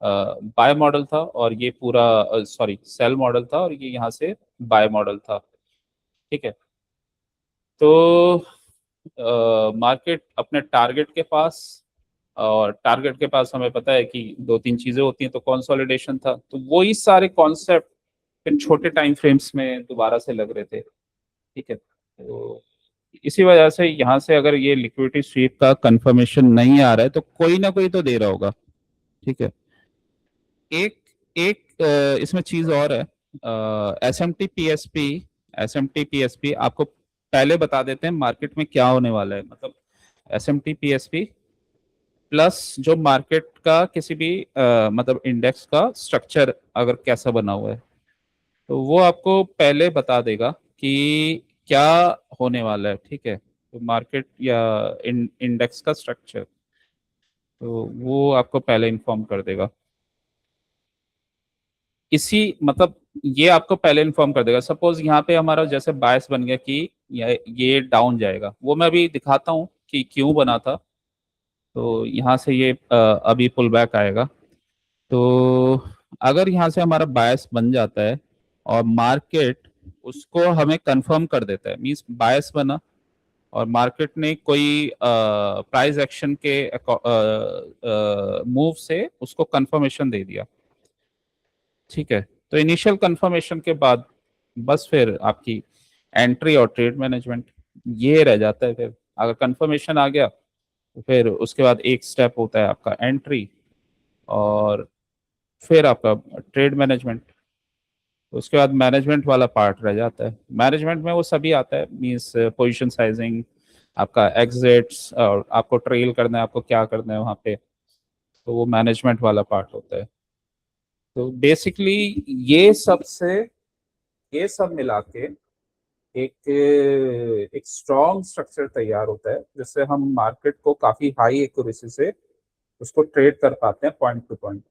बाय मॉडल था, और ये पूरा सॉरी सेल मॉडल था, और ये यहाँ से बाय मॉडल था, ठीक है। तो मार्केट अपने टारगेट के पास, और टारगेट के पास हमें पता है कि दो तीन चीजें होती हैं, तो कंसोलिडेशन था, तो वही सारे कॉन्सेप्ट फिर छोटे टाइम फ्रेम्स में दोबारा से लग रहे थे, ठीक है। तो इसी वजह से यहाँ से अगर ये लिक्विडिटी स्वीप का कंफर्मेशन नहीं आ रहा है, तो कोई ना कोई तो दे रहा होगा, ठीक है। एक एक इसमें चीज और है, S M T P S P आपको पहले बता देते हैं मार्केट में क्या होने वाला है, मतलब S M T P S P plus जो मार्केट का किसी भी मतलब इंडेक्स का स्ट्रक्चर अगर कैसा बना हुआ है, तो वो आपको पहले बता देगा कि क्या होने वाला है, ठीक है। तो मार्केट या इंडेक्स का स्ट्रक्चर, तो वो आपको पहले इन्फॉर्म कर देगा, इसी मतलब ये आपको पहले इन्फॉर्म कर देगा। सपोज यहाँ पे हमारा जैसे बायस बन गया कि ये डाउन जाएगा, वो मैं अभी दिखाता हूँ कि क्यों बना था। तो यहाँ से ये अभी पुल बैक आएगा, तो अगर यहाँ से हमारा बायस बन जाता है और मार्केट उसको हमें कंफर्म कर देता है, मींस बायस बना और मार्केट ने कोई प्राइस एक्शन के मूव से उसको कंफर्मेशन दे दिया, ठीक है। तो इनिशियल कंफर्मेशन के बाद बस फिर आपकी एंट्री और ट्रेड मैनेजमेंट ये रह जाता है। फिर अगर कंफर्मेशन आ गया तो फिर उसके बाद एक स्टेप होता है आपका एंट्री, और फिर आपका ट्रेड मैनेजमेंट। उसके बाद मैनेजमेंट वाला पार्ट रह जाता है, मैनेजमेंट में वो सभी आता है, मींस पोजीशन साइजिंग, आपका एग्जिट्स, और आपको ट्रेल करना है, आपको क्या करना है वहाँ पे, तो वो मैनेजमेंट वाला पार्ट होता है। तो बेसिकली ये सब से ये सब मिला के एक एक स्ट्रॉन्ग स्ट्रक्चर तैयार होता है, जिससे हम मार्केट को काफी हाई एक्यूरेसी से उसको ट्रेड कर पाते हैं पॉइंट टू पॉइंट,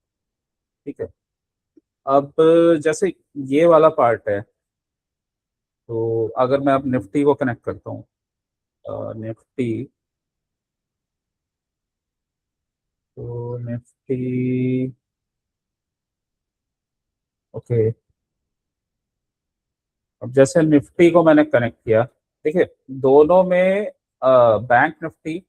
ठीक है। अब जैसे ये वाला पार्ट है, तो अगर मैं अब निफ्टी को कनेक्ट करता हूँ, निफ्टी, तो निफ्टी, ओके। अब जैसे निफ्टी को मैंने कनेक्ट किया, देखिए दोनों में बैंक निफ्टी,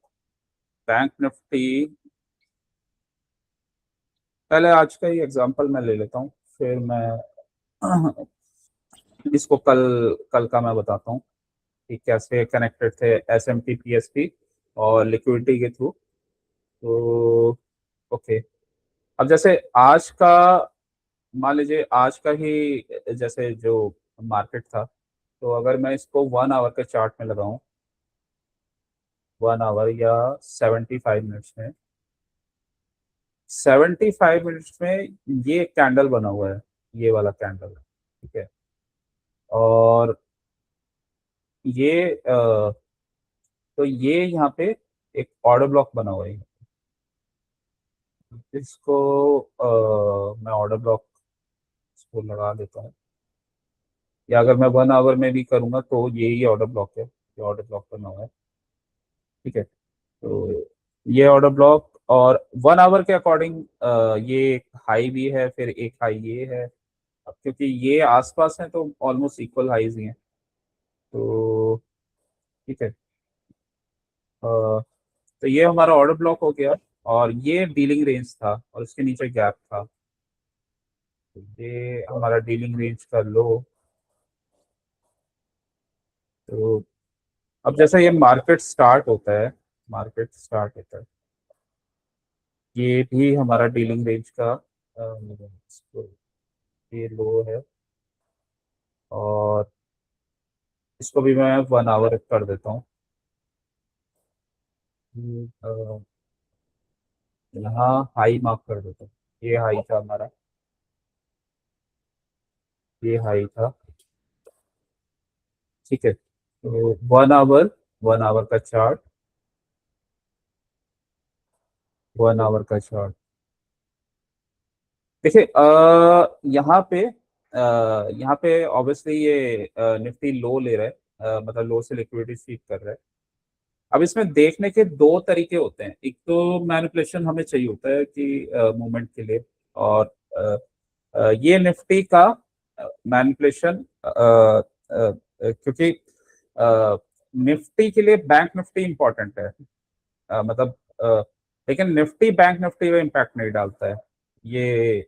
पहले आज का ही एग्जांपल मैं ले लेता हूँ, फिर मैं इसको कल कल का मैं बताता हूँ कि कैसे कनेक्टेड थे S M T P S P और लिक्विडिटी के थ्रू। तो ओके, अब जैसे आज का, मान लीजिए आज का ही जैसे जो मार्केट था, तो अगर मैं इसको 1 आवर के चार्ट में लगाऊं, 1 आवर या 75 मिनट्स में, 75 मिनट्स में ये कैंडल बना हुआ है, ये वाला कैंडल, ठीक है। और ये तो ये यहाँ पे एक ऑर्डर ब्लॉक बना हुआ है, इसको मैं ऑर्डर ब्लॉक इसको लगा देता हूँ, या अगर मैं 1 आवर में भी करूंगा तो यही ऑर्डर ब्लॉक है, ये ऑर्डर ब्लॉक बना हुआ है, ठीक है। तो ये ऑर्डर ब्लॉक, और 1 आवर के अकॉर्डिंग ये एक हाई भी है, फिर एक हाई ये है, अब क्योंकि ये आसपास हैं तो ऑलमोस्ट इक्वल हाइज ही हैं, तो ठीक है। तो ये हमारा ऑर्डर ब्लॉक हो गया, और ये डीलिंग रेंज था और उसके नीचे गैप था। तो ये हमारा डीलिंग रेंज का लो। तो अब जैसा ये मार्केट स्टार्ट होता है, मार्केट स्टार्ट होता है, ये भी हमारा डीलिंग रेंज का ये लो है, और इसको भी मैं 1 आवर कर देता हूँ। यहाँ हाई मार्क कर देता हूँ। ये हाई था हमारा, ये हाई था, ठीक है। तो 1 आवर, 1 आवर का चार्ट, 1 आवर का चार्ट देखिए। यहाँ पे यहाँ पे ऑब्वियसली ये निफ्टी लो ले रहा है, मतलब लो से लिक्विडिटी स्वीप कर रहा है। अब इसमें देखने के दो तरीके होते हैं, एक तो मैनिपुलेशन हमें चाहिए होता है कि मूवमेंट के लिए, और ये निफ्टी का मैनिपुलेशन, क्योंकि निफ्टी के लिए बैंक निफ्टी इंपॉर्टेंट है, मतलब लेकिन निफ्टी बैंक निफ्टी पे इम्पैक्ट नहीं डालता है। ये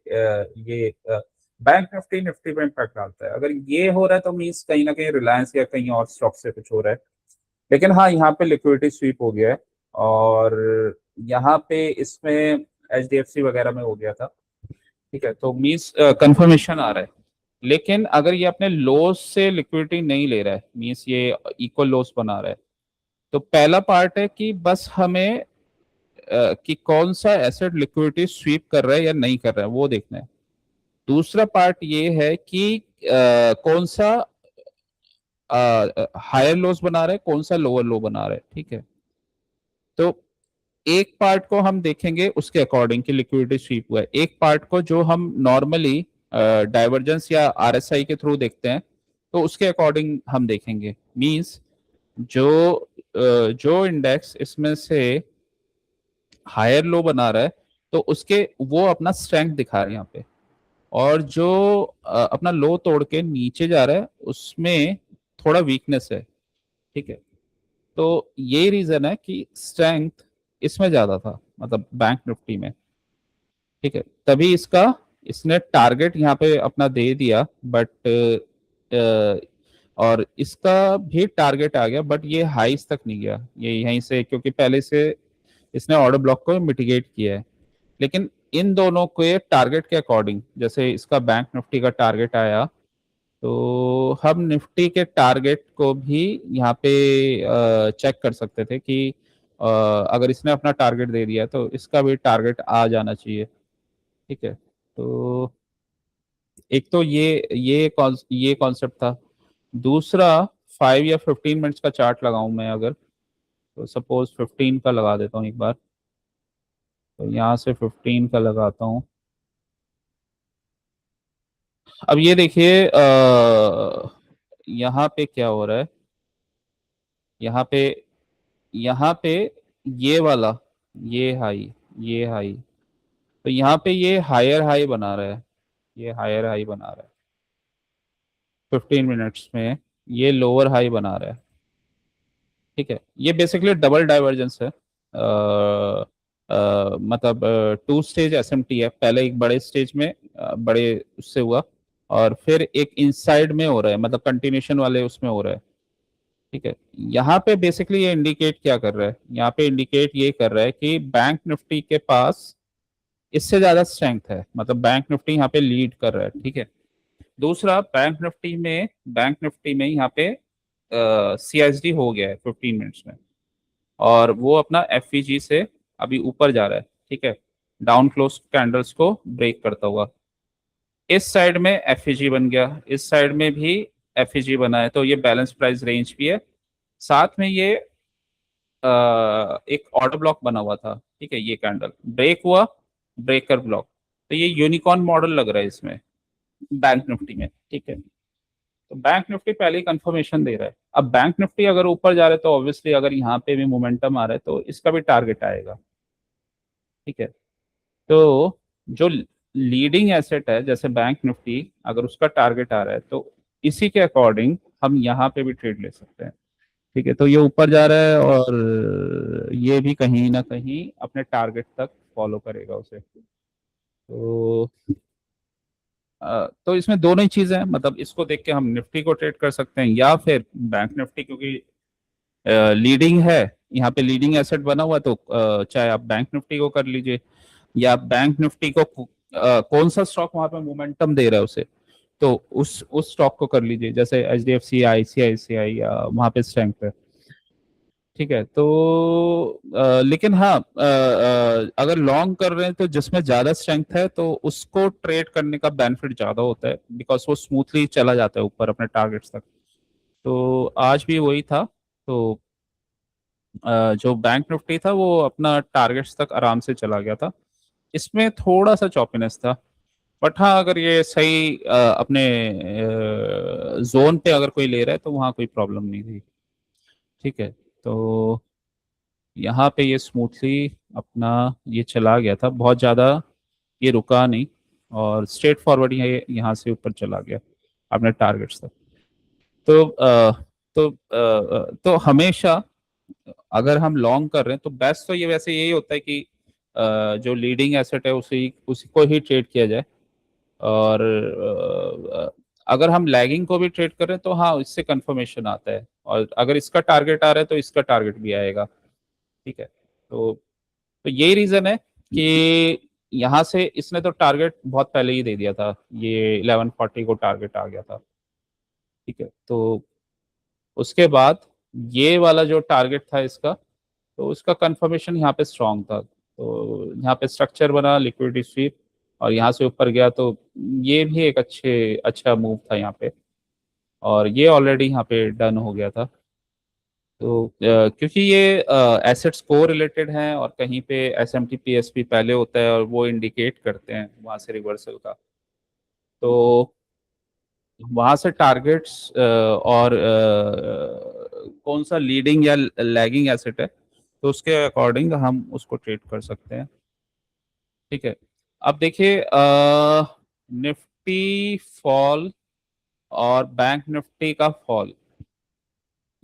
बैंक निफ्टी निफ्टी पे इम्पैक्ट डालता है। अगर ये हो रहा है तो मीन्स कहीं ना कहीं रिलायंस या कहीं और स्टॉक से कुछ हो रहा है। लेकिन हाँ, यहाँ पे लिक्विडिटी स्वीप हो गया है, और यहाँ पे इसमें एचडीएफसी वगैरह में हो गया था, ठीक है। तो मीन्स कंफर्मेशन आ रहा है। लेकिन अगर ये अपने लॉस से लिक्विडिटी नहीं ले रहा है, मीन्स ये इक्वल लॉस बना रहा है, तो पहला पार्ट है कि बस हमें कि कौन सा एसेट लिक्विडिटी स्वीप कर रहा है या नहीं कर रहा है वो देखना है। दूसरा पार्ट ये है कि कौन सा हायर लॉस बना रहा है, कौन सा लोअर लो बना रहा है, ठीक है। तो एक पार्ट को हम देखेंगे उसके अकॉर्डिंग कि लिक्विडिटी स्वीप हुआ है, एक पार्ट को जो हम नॉर्मली डाइवर्जेंस या आरएसआई के थ्रू देखते हैं तो उसके अकॉर्डिंग हम देखेंगे। मींस जो जो इंडेक्स इसमें से हायर लो बना रहा है तो उसके वो अपना स्ट्रेंथ दिखा रहे हैं यहाँ पे, और जो अपना लो तोड़ के नीचे जा रहा है उसमें थोड़ा वीकनेस है, ठीक है। तो यही रीजन है कि स्ट्रेंथ इसमें ज्यादा था, मतलब बैंक निफ्टी में, ठीक है। तभी इसने टारगेट यहाँ पे अपना दे दिया, बट और इसका भी टारगेट आ गया, बट ये हाइस तक नहीं गया, ये यहीं से, क्योंकि पहले से इसने ऑर्डर ब्लॉक को मिटिगेट किया है। लेकिन इन दोनों के टारगेट के अकॉर्डिंग, जैसे इसका बैंक निफ्टी का टारगेट आया, तो हम निफ्टी के टारगेट को भी यहाँ पे चेक कर सकते थे कि अगर इसने अपना टारगेट दे दिया तो इसका भी टारगेट आ जाना चाहिए, ठीक है। तो एक तो ये कॉन्सेप्ट था। दूसरा, 5 या 15 मिनट्स का चार्ट लगाऊं मैं अगर, तो सपोज 15 का लगा देता हूँ एक बार। तो यहाँ से 15 का लगाता हूँ। अब ये देखिए यहाँ पे क्या हो रहा है, यहाँ पे यहाँ पे ये वाला, ये हाई, ये हाई, तो यहाँ पे ये हायर हाई बना रहा है, ये हायर हाई बना रहा है 15 मिनट्स में, ये लोअर हाई बना रहा है, ठीक है। ये बेसिकली डबल डाइवर्जेंस है, मतलब 2 स्टेज एसएमटी है, पहले एक बड़े स्टेज में बड़े उससे हुआ, और फिर एक इनसाइड में हो रहा है, मतलब कंटिन्यूशन वाले उसमें हो रहा है, ठीक है। यहाँ पे बेसिकली ये इंडिकेट क्या कर रहा है, यहाँ पे इंडिकेट ये कर रहा है कि बैंक निफ्टी के पास इससे ज्यादा स्ट्रेंथ है, मतलब बैंक निफ्टी यहाँ पे लीड कर रहा है, ठीक है। दूसरा, बैंक निफ्टी में यहाँ पे सीएसडी हो गया है 15 मिनट्स में, और वो अपना एफईजी से अभी ऊपर जा रहा है, ठीक है, डाउन क्लोज कैंडल्स को ब्रेक करता हुआ। इस साइड में एफईजी बन गया, इस साइड में भी एफईजी बना है, तो ये बैलेंस प्राइस रेंज भी है। साथ में ये एक ऑर्डर ब्लॉक बना हुआ था, ठीक है, ये कैंडल ब्रेक हुआ, ब्रेकर ब्लॉक, तो ये यूनिकॉर्न मॉडल लग रहा है इसमें बैंक निफ्टी में, ठीक है। तो बैंक निफ्टी पहले ही कंफर्मेशन दे रहा है। अब बैंक निफ्टी अगर ऊपर जा रहा है तो ऑब्वियसली अगर यहाँ पे भी मोमेंटम आ रहा है तो इसका भी टारगेट आएगा, ठीक है। तो जो लीडिंग एसेट है जैसे बैंक निफ्टी, अगर उसका टारगेट आ रहा है तो इसी के अकॉर्डिंग हम यहाँ पे भी ट्रेड ले सकते हैं। ठीक है, तो ये ऊपर जा रहा है और ये भी कहीं ना कहीं अपने टारगेट तक फॉलो करेगा उसे। तो तो इसमें दोनों ही चीजें हैं, मतलब इसको देख के हम निफ्टी को ट्रेड कर सकते हैं या फिर बैंक निफ्टी, क्योंकि लीडिंग है, यहाँ पे लीडिंग एसेट बना हुआ है, तो चाहे आप बैंक निफ्टी को कर लीजिए या बैंक निफ्टी को कौन सा स्टॉक वहां पे मोमेंटम दे रहा है उसे, तो उस स्टॉक को कर लीजिए, जैसे एचडीएफसी, आईसीआईसीआई या वहां पे स्ट्रेंथ है। ठीक है, तो लेकिन हाँ, अगर लॉन्ग कर रहे हैं तो जिसमें ज्यादा स्ट्रेंथ है तो उसको ट्रेड करने का बेनिफिट ज्यादा होता है, बिकॉज वो स्मूथली चला जाता है ऊपर अपने टारगेट्स तक। तो आज भी वही था। तो जो बैंक निफ्टी था वो अपना टारगेट्स तक आराम से चला गया था। इसमें थोड़ा सा चॉपीनेस था, बट हाँ अगर ये सही अपने जोन पे अगर कोई ले रहा है तो वहाँ कोई प्रॉब्लम नहीं थी। ठीक है, तो यहाँ पे ये स्मूथली अपना ये चला गया था, बहुत ज़्यादा ये रुका नहीं और स्ट्रेट फॉरवर्ड ये यहाँ से ऊपर चला गया अपने टारगेट्स तक। तो तो हमेशा अगर हम लॉन्ग कर रहे हैं तो बेस्ट तो ये वैसे यही होता है कि जो लीडिंग एसेट है उसी उसी को ही ट्रेड किया जाए। और अगर हम लैगिंग को भी ट्रेड करें तो हाँ इससे कंफर्मेशन आता है, और अगर इसका टारगेट आ रहा है तो इसका टारगेट भी आएगा। ठीक है, तो यही रीजन है कि यहाँ से इसने तो टारगेट बहुत पहले ही दे दिया था, ये 1140 को टारगेट आ गया था। ठीक है, तो उसके बाद ये वाला जो टारगेट था इसका, तो उसका कंफर्मेशन यहाँ पे स्ट्रांग था, तो यहाँ पे स्ट्रक्चर बना, लिक्विडिटी स्वीप, और यहाँ से ऊपर गया, तो ये भी एक अच्छा मूव था यहाँ पे, और ये ऑलरेडी यहाँ पे डन हो गया था। तो क्योंकि ये एसेट्स को रिलेटेड हैं और कहीं पे एसएमटी पीएसपी पहले होता है और वो इंडिकेट करते हैं वहां से रिवर्सल का, तो वहां से टारगेट्स और कौन सा लीडिंग या लैगिंग एसेट है तो उसके अकॉर्डिंग हम उसको ट्रेड कर सकते हैं। ठीक है, अब देखिए निफ्टी फॉल और बैंक निफ्टी का फॉल,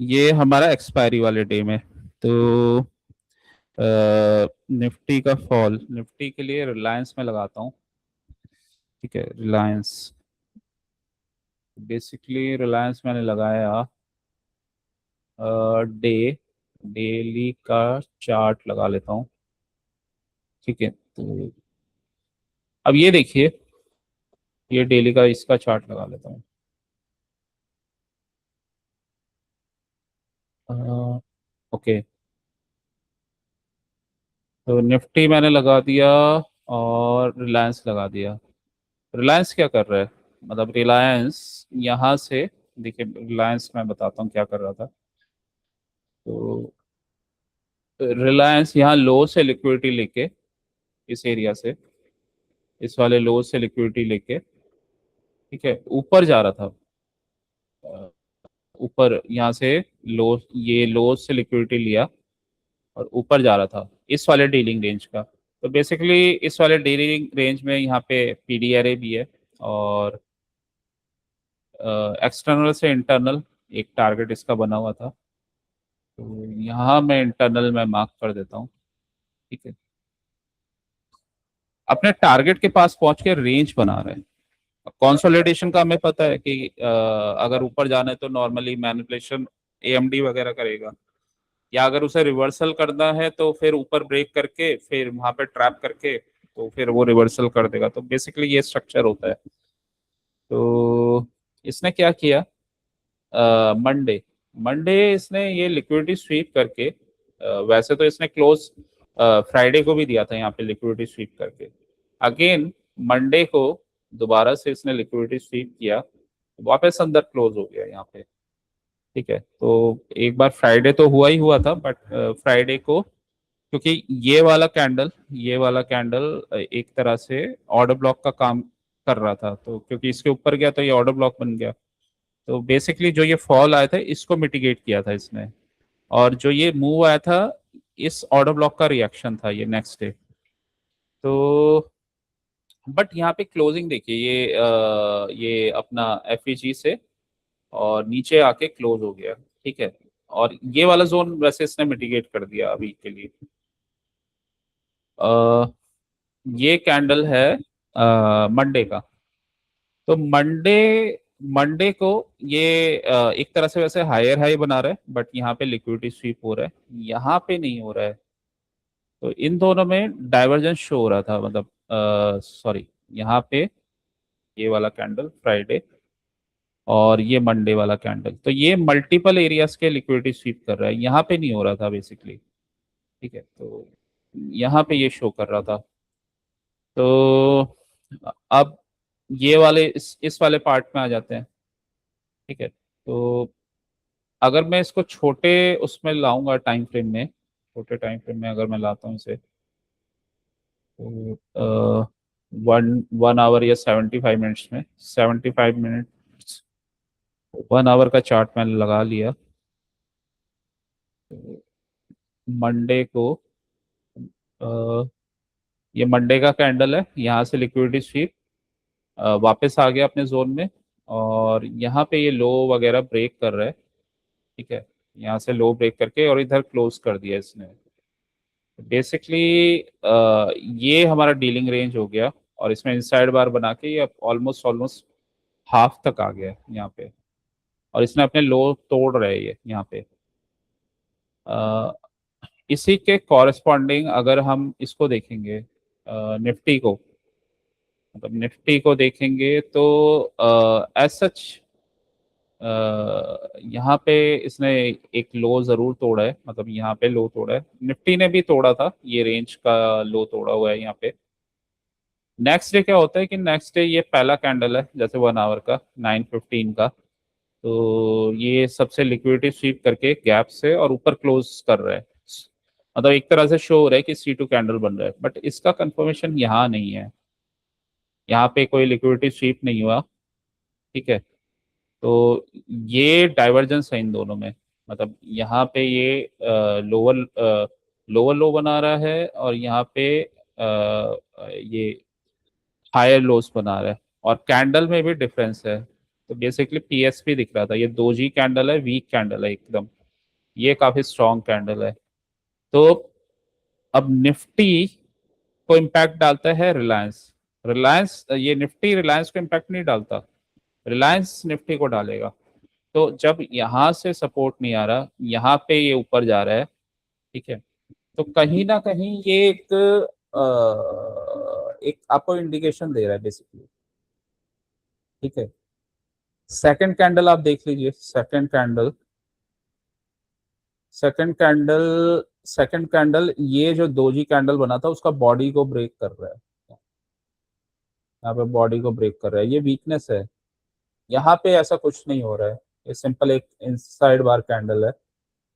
ये हमारा एक्सपायरी वाले डे में। तो निफ्टी का फॉल, निफ्टी के लिए रिलायंस में लगाता हूँ। ठीक है, रिलायंस, बेसिकली रिलायंस मैंने लगाया डे, डेली का चार्ट लगा लेता हूँ। ठीक है, तो अब ये देखिए, ये डेली का इसका चार्ट लगा लेता हूँ। ओके, तो निफ्टी मैंने लगा दिया और रिलायंस लगा दिया। रिलायंस क्या कर रहा है, मतलब रिलायंस यहाँ से, देखिए रिलायंस मैं बताता हूँ क्या कर रहा था। तो रिलायंस यहाँ लो से लिक्विडिटी लेके, इस एरिया से, इस वाले लो से लिक्विडिटी लेके, ठीक है, ऊपर जा रहा था। अ, ऊपर यहाँ से लो, ये लो से लिक्विडिटी लिया और ऊपर जा रहा था इस वाले डीलिंग रेंज का। तो बेसिकली इस वाले डीलिंग रेंज में यहाँ पे पीडीआरए भी है, और एक्सटर्नल से इंटरनल एक टारगेट इसका बना हुआ था, तो यहाँ मैं इंटरनल में मार्क कर देता हूँ। ठीक है, अपने टारगेट के पास पहुंच के रेंज बना रहे हैं। कंसोलिडेशन का हमें पता है कि अगर ऊपर जाना है तो नॉर्मली मैनिपुलेशन एएमडी वगैरह करेगा, या अगर उसे रिवर्सल करना है तो फिर ऊपर ब्रेक करके फिर वहां पे ट्रैप करके तो फिर वो रिवर्सल कर देगा। तो बेसिकली ये स्ट्रक्चर होता है। तो इसने क्या किया, मंडे मंडे इसने ये लिक्विडिटी स्वीप करके, वैसे तो इसने क्लोज फ्राइडे को भी दिया था यहाँ पे लिक्विडिटी स्वीप करके, अगेन मंडे को दोबारा से इसने लिक्विडिटी स्वीप किया, वापस अंदर क्लोज हो गया यहाँ पे। ठीक है, तो एक बार फ्राइडे तो हुआ ही हुआ था, बट फ्राइडे को क्योंकि ये वाला कैंडल एक तरह से ऑर्डर ब्लॉक का काम कर रहा था, तो क्योंकि इसके ऊपर गया तो ये ऑर्डर ब्लॉक बन गया। तो बेसिकली जो ये फॉल आया था इसको मिटिगेट किया था इसने, और जो ये मूव आया था इस ऑर्डर ब्लॉक का रिएक्शन था ये नेक्स्ट डे। तो बट यहाँ पे क्लोजिंग देखिए, ये अपना एफईजी से और नीचे आके क्लोज हो गया। ठीक है, और ये वाला जोन वैसे इसने मिटिगेट कर दिया अभी के लिए। अ, ये कैंडल है मंडे का। तो मंडे को ये एक तरह से वैसे हायर हाई बना रहा है, बट यहाँ पे लिक्विडिटी स्वीप हो रहा है, यहाँ पे नहीं हो रहा है। तो इन दोनों में डाइवर्जेंस शो हो रहा था, मतलब सॉरी, यहाँ पे ये वाला कैंडल फ्राइडे और ये मंडे वाला कैंडल, तो ये मल्टीपल एरियाज के लिक्विडिटी स्वीप कर रहा है, यहाँ पे नहीं हो रहा था बेसिकली। ठीक है, तो यहाँ पे ये शो कर रहा था। तो अब ये वाले इस वाले पार्ट में आ जाते हैं। ठीक है, तो अगर मैं इसको छोटे उसमें लाऊंगा टाइम फ्रेम में, छोटे टाइम फ्रेम में अगर मैं लाता हूँ इसे, तो 1 आवर या 75 मिनट्स में, 75 मिनट्स, 1 आवर का चार्ट मैंने लगा लिया। मंडे को ये मंडे का कैंडल है, यहाँ से लिक्विडिटी स्वीप वापस आ गया अपने जोन में, और यहाँ पे ये लो वगैरह ब्रेक कर रहा है। ठीक है, यहाँ से लो ब्रेक करके और इधर क्लोज कर दिया इसने। बेसिकली ये हमारा डीलिंग रेंज हो गया, और इसमें इनसाइड बार बना के ये ऑलमोस्ट ऑलमोस्ट हाफ तक आ गया है यहाँ पे, और इसने अपने लो तोड़ रहे हैं ये यहाँ पे। अ, इसी के कॉरेस्पॉन्डिंग अगर हम इसको देखेंगे, निफ्टी को, मतलब निफ्टी को देखेंगे तो एज सच यहाँ पे इसने एक लो जरूर तोड़ा है, मतलब यहाँ पे लो तोड़ा है, निफ्टी ने भी तोड़ा था, ये रेंज का लो तोड़ा हुआ है यहाँ पे। नेक्स्ट डे क्या होता है कि नेक्स्ट डे ये पहला कैंडल है जैसे 1 आवर का 9:15 का, तो ये सबसे लिक्विडिटी स्वीप करके गैप से और ऊपर क्लोज कर रहा है, मतलब एक तरह से शो हो रहा है कि C2 कैंडल बन रहा है, बट इसका कंफर्मेशन यहाँ नहीं है, यहाँ पे कोई लिक्विडिटी स्वीप नहीं हुआ। ठीक है, तो ये डाइवर्जेंस है इन दोनों में, मतलब यहाँ पे ये लोअर लोअर लो बना रहा है, और यहाँ पे ये हायर लोस बना रहा है, और कैंडल में भी डिफरेंस है। तो बेसिकली PSP दिख रहा था, ये दोजी कैंडल है, वीक कैंडल है एकदम, ये काफी स्ट्रॉन्ग कैंडल है। तो अब निफ्टी को इम्पैक्ट डालता है रिलायंस। रिलायंस, ये निफ्टी रिलायंस को इम्पैक्ट नहीं डालता, रिलायंस निफ्टी को डालेगा। तो जब यहाँ से सपोर्ट नहीं आ रहा, यहाँ पे ये ऊपर जा रहा है। ठीक है, तो कहीं ना कहीं ये एक आपको इंडिकेशन दे रहा है बेसिकली। ठीक है, सेकंड कैंडल आप देख लीजिए, सेकंड कैंडल ये जो दोजी कैंडल बना था उसका बॉडी को ब्रेक कर रहा है, यहाँ पे बॉडी को ब्रेक कर रहा है, ये वीकनेस है। यहाँ पे ऐसा कुछ नहीं हो रहा है, ये सिंपल एक इनसाइड बार कैंडल है,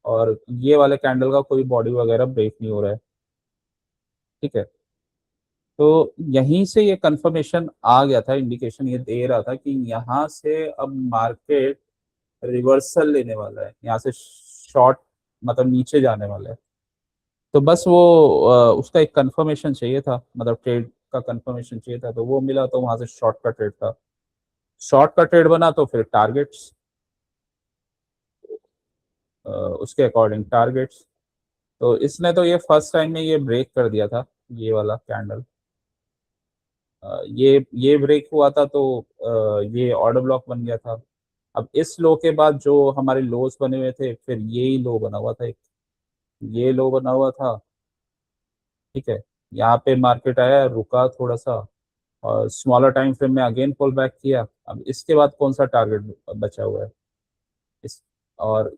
और ये वाले कैंडल का कोई बॉडी वगैरह ब्रेक नहीं हो रहा है। ठीक है, तो यहीं से ये कंफर्मेशन आ गया था, इंडिकेशन ये दे रहा था कि यहाँ से अब मार्केट रिवर्सल लेने वाला है, यहाँ से शॉर्ट मतलब नीचे जाने वाला है। तो बस वो उसका एक कंफर्मेशन चाहिए था, मतलब ट्रेड का कंफर्मेशन चाहिए था, तो वो मिला, तो वहां से शॉर्ट का ट्रेड था, शॉर्ट का ट्रेड बना, तो फिर टारगेट्स उसके अकॉर्डिंग टारगेट्स। तो इसने तो ये फर्स्ट टाइम में ये ब्रेक कर दिया था, ये वाला कैंडल, ये ब्रेक हुआ था, तो ये ऑर्डर ब्लॉक बन गया था। अब इस लो के बाद जो हमारे लोस बने हुए थे, फिर ये ही लो बना हुआ था एक, ये लो बना हुआ था। ठीक है, यहाँ पे मार्केट आया, रुका थोड़ा सा, और स्मॉलर टाइम फ्रेम में अगेन पुल बैक किया। अब इसके बाद कौन सा टारगेट बचा हुआ है इस, और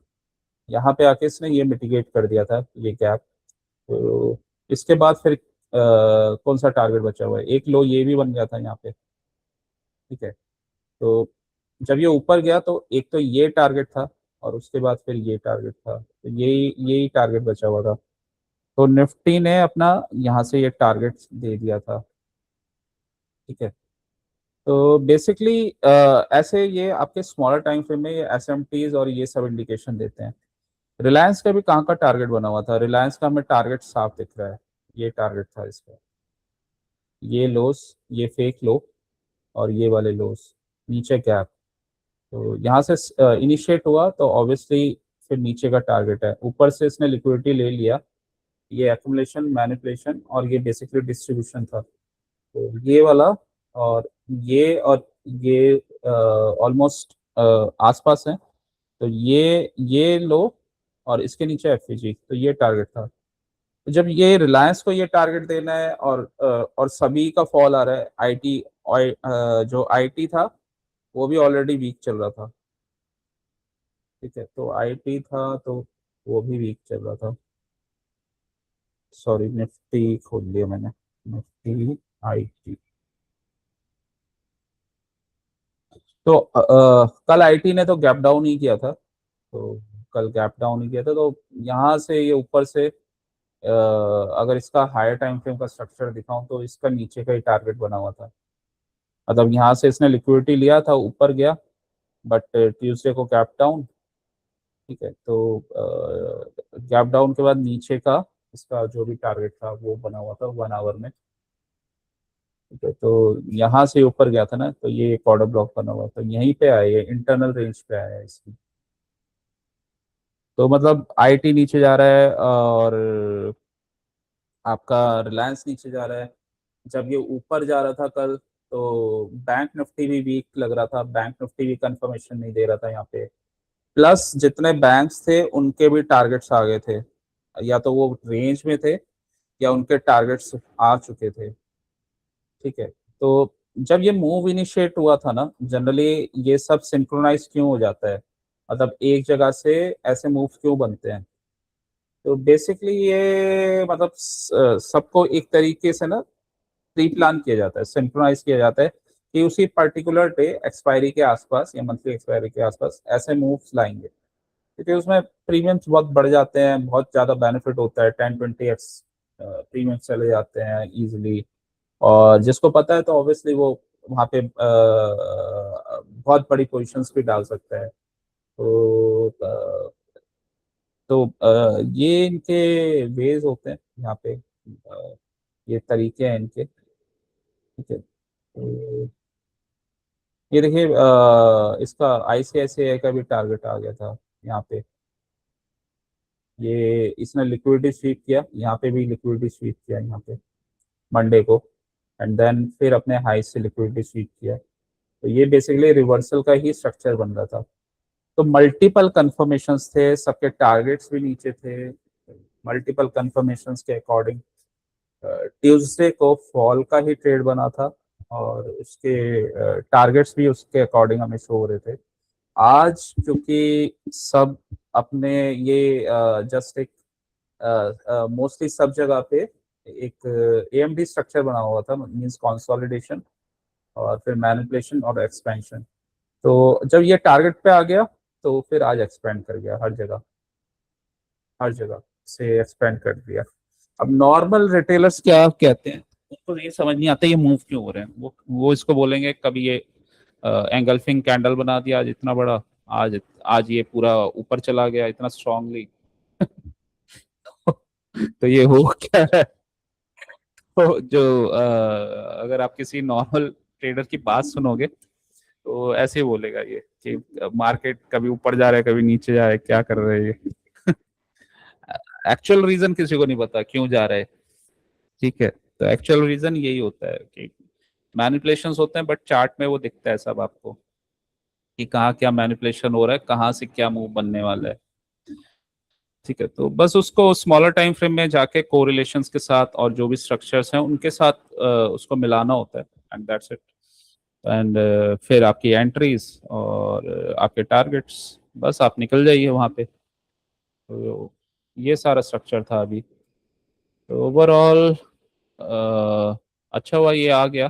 यहाँ पे आके इसने ये मिटिगेट कर दिया था ये गैप। तो इसके बाद फिर कौन सा टारगेट बचा हुआ है, एक लो ये भी बन गया था यहाँ पे। ठीक है, तो जब ये ऊपर गया तो एक तो ये टारगेट था, और उसके बाद फिर ये टारगेट था, तो यही यही टारगेट बचा हुआ था। तो निफ्टी ने अपना यहाँ से ये टारगेट दे दिया था। ठीक है, तो बेसिकली ऐसे ये आपके स्मॉलर टाइम फ्रेम में ये SMTs और ये सब इंडिकेशन देते हैं। रिलायंस का भी कहाँ का टारगेट बना हुआ था, रिलायंस का हमें टारगेट साफ दिख रहा है, ये टारगेट था इसका। ये लोस, ये फेक लो, और ये वाले लोस, नीचे गैप। तो यहाँ से इनिशिएट हुआ तो ऑब्वियसली फिर नीचे का टारगेट है। ऊपर से इसने लिक्विडिटी ले लिया, ये एक्युमुलेशन, मैनिपुलेशन, और ये बेसिकली डिस्ट्रीब्यूशन था। तो ये वाला और ये ऑलमोस्ट आसपास है। तो ये लो, और इसके नीचे एफईजी, तो ये टारगेट था। तो जब ये रिलायंस को ये टारगेट देना है और सभी का फॉल आ रहा है, आईटी, जो आईटी था वो भी ऑलरेडी वीक चल रहा था। ठीक है, तो आईटी था तो वो भी वीक चल रहा था। सॉरी, निफ्टी खोल लिया मैंने, निफ्टी आईटी। तो कल आईटी ने तो गैप डाउन ही किया था। तो कल गैप डाउन ही किया था, तो यहाँ से ये ऊपर से अगर इसका हायर टाइम फ्रेम का स्ट्रक्चर दिखाऊं तो इसका नीचे का ही टारगेट बना हुआ था। मतलब यहाँ से इसने लिक्विडिटी लिया था, ऊपर गया, बट ट्यूसडे को गैप डाउन। ठीक है, तो गैप डाउन के बाद नीचे का इसका जो भी टारगेट था वो बना हुआ था 1 आवर में। ठीक है, तो यहाँ से ऊपर गया था ना, तो ये एक ऑर्डर ब्लॉक बना हुआ था, यहीं पे आया, ये इंटरनल रेंज पे आया है इसकी। तो मतलब आईटी नीचे जा रहा है और आपका रिलायंस नीचे जा रहा है। जब ये ऊपर जा रहा था कल, तो बैंक निफ्टी भी वीक लग रहा था, बैंक निफ्टी भी कंफर्मेशन नहीं दे रहा था यहाँ पे। प्लस जितने बैंक्स थे उनके भी टारगेट्स आ गए थे, या तो वो रेंज में थे या उनके टारगेट्स आ चुके थे। ठीक है, तो जब ये मूव इनिशिएट हुआ था ना, जनरली ये सब सिंक्रोनाइज क्यों हो जाता है, मतलब एक जगह से ऐसे मूव क्यों बनते हैं? तो बेसिकली ये मतलब सबको एक तरीके से ना प्री प्लान किया जाता है, सिंक्रोनाइज किया जाता है कि उसी पर्टिकुलर डे एक्सपायरी के आसपास या मंथली एक्सपायरी के आसपास ऐसे मूव्स लाएंगे, क्योंकि उसमें प्रीमियम्स बहुत बढ़ जाते हैं, बहुत ज़्यादा बेनिफिट होता है, 10-20x प्रीमियम चले जाते हैं इजीली। और जिसको पता है तो ऑब्वियसली वो वहाँ पे बहुत बड़ी पोजीशंस भी डाल सकता है। तो ये इनके वेज होते हैं यहाँ पे, ये तरीके हैं इनके। ठीक है, तो ये देखिए, इसका आईसीआईसीआई का भी टारगेट आ गया था यहाँ पे। ये इसने लिक्विडिटी स्वीप किया, यहाँ पे भी लिक्विडिटी स्वीप किया यहाँ पे मंडे को, एंड देन फिर अपने हाई से लिक्विडिटी स्वीप किया। तो ये बेसिकली रिवर्सल का ही स्ट्रक्चर बन रहा था। तो मल्टीपल कंफर्मेशंस थे, सबके टारगेट्स भी नीचे थे, मल्टीपल कंफर्मेशंस के अकॉर्डिंग ट्यूसडे को फॉल का ही ट्रेड बना था, और उसके टारगेट्स भी उसके अकॉर्डिंग हमें शो हो रहे थे। आज क्योंकि सब अपने ये जस्ट एक मोस्टली सब जगह पे एक एएमडी स्ट्रक्चर बना हुआ था, मींस कंसोलिडेशन और फिर मैनिपुलेशन और एक्सपेंशन। तो जब ये टारगेट पे आ गया तो फिर आज एक्सपेंड कर गया, हर जगह से एक्सपेंड कर दिया। अब नॉर्मल रिटेलर्स क्या कहते हैं, उनको ये समझ नहीं आता ये मूव क्यों हो रहे हैं। वो इसको बोलेंगे कभी ये एंगल्फिंग कैंडल बना दिया आज इतना बड़ा, आज आज ये पूरा ऊपर चला गया इतना स्ट्रांगली। तो ये हो क्या रहा है? तो जो अगर आप किसी नॉर्मल ट्रेडर की बात सुनोगे तो ऐसे ही बोलेगा ये कि मार्केट कभी ऊपर जा रहा है कभी नीचे जा रहा है, क्या कर रहे हैं ये। एक्चुअल रीजन किसी को नहीं पता क्यों जा रहा है। ठीक है, तो एक्चुअल रीजन यही होता है कि मैनिपुलेशंस होते हैं, बट चार्ट में वो दिखता है सब आपको कि कहाँ क्या मैनिपुलेशन हो रहा है, कहाँ से क्या मूव बनने वाला है। ठीक है, तो बस उसको स्मॉलर टाइम फ्रेम में जाके कोरिलेशंस के साथ और जो भी स्ट्रक्चर्स हैं उनके साथ उसको मिलाना होता है, एंड दैट्स इट। एंड फिर आपकी एंट्रीज और आपके टारगेट्स, बस आप निकल जाइए वहाँ पे। तो ये सारा स्ट्रक्चर था अभी। तो ओवरऑल अच्छा हुआ ये आ गया,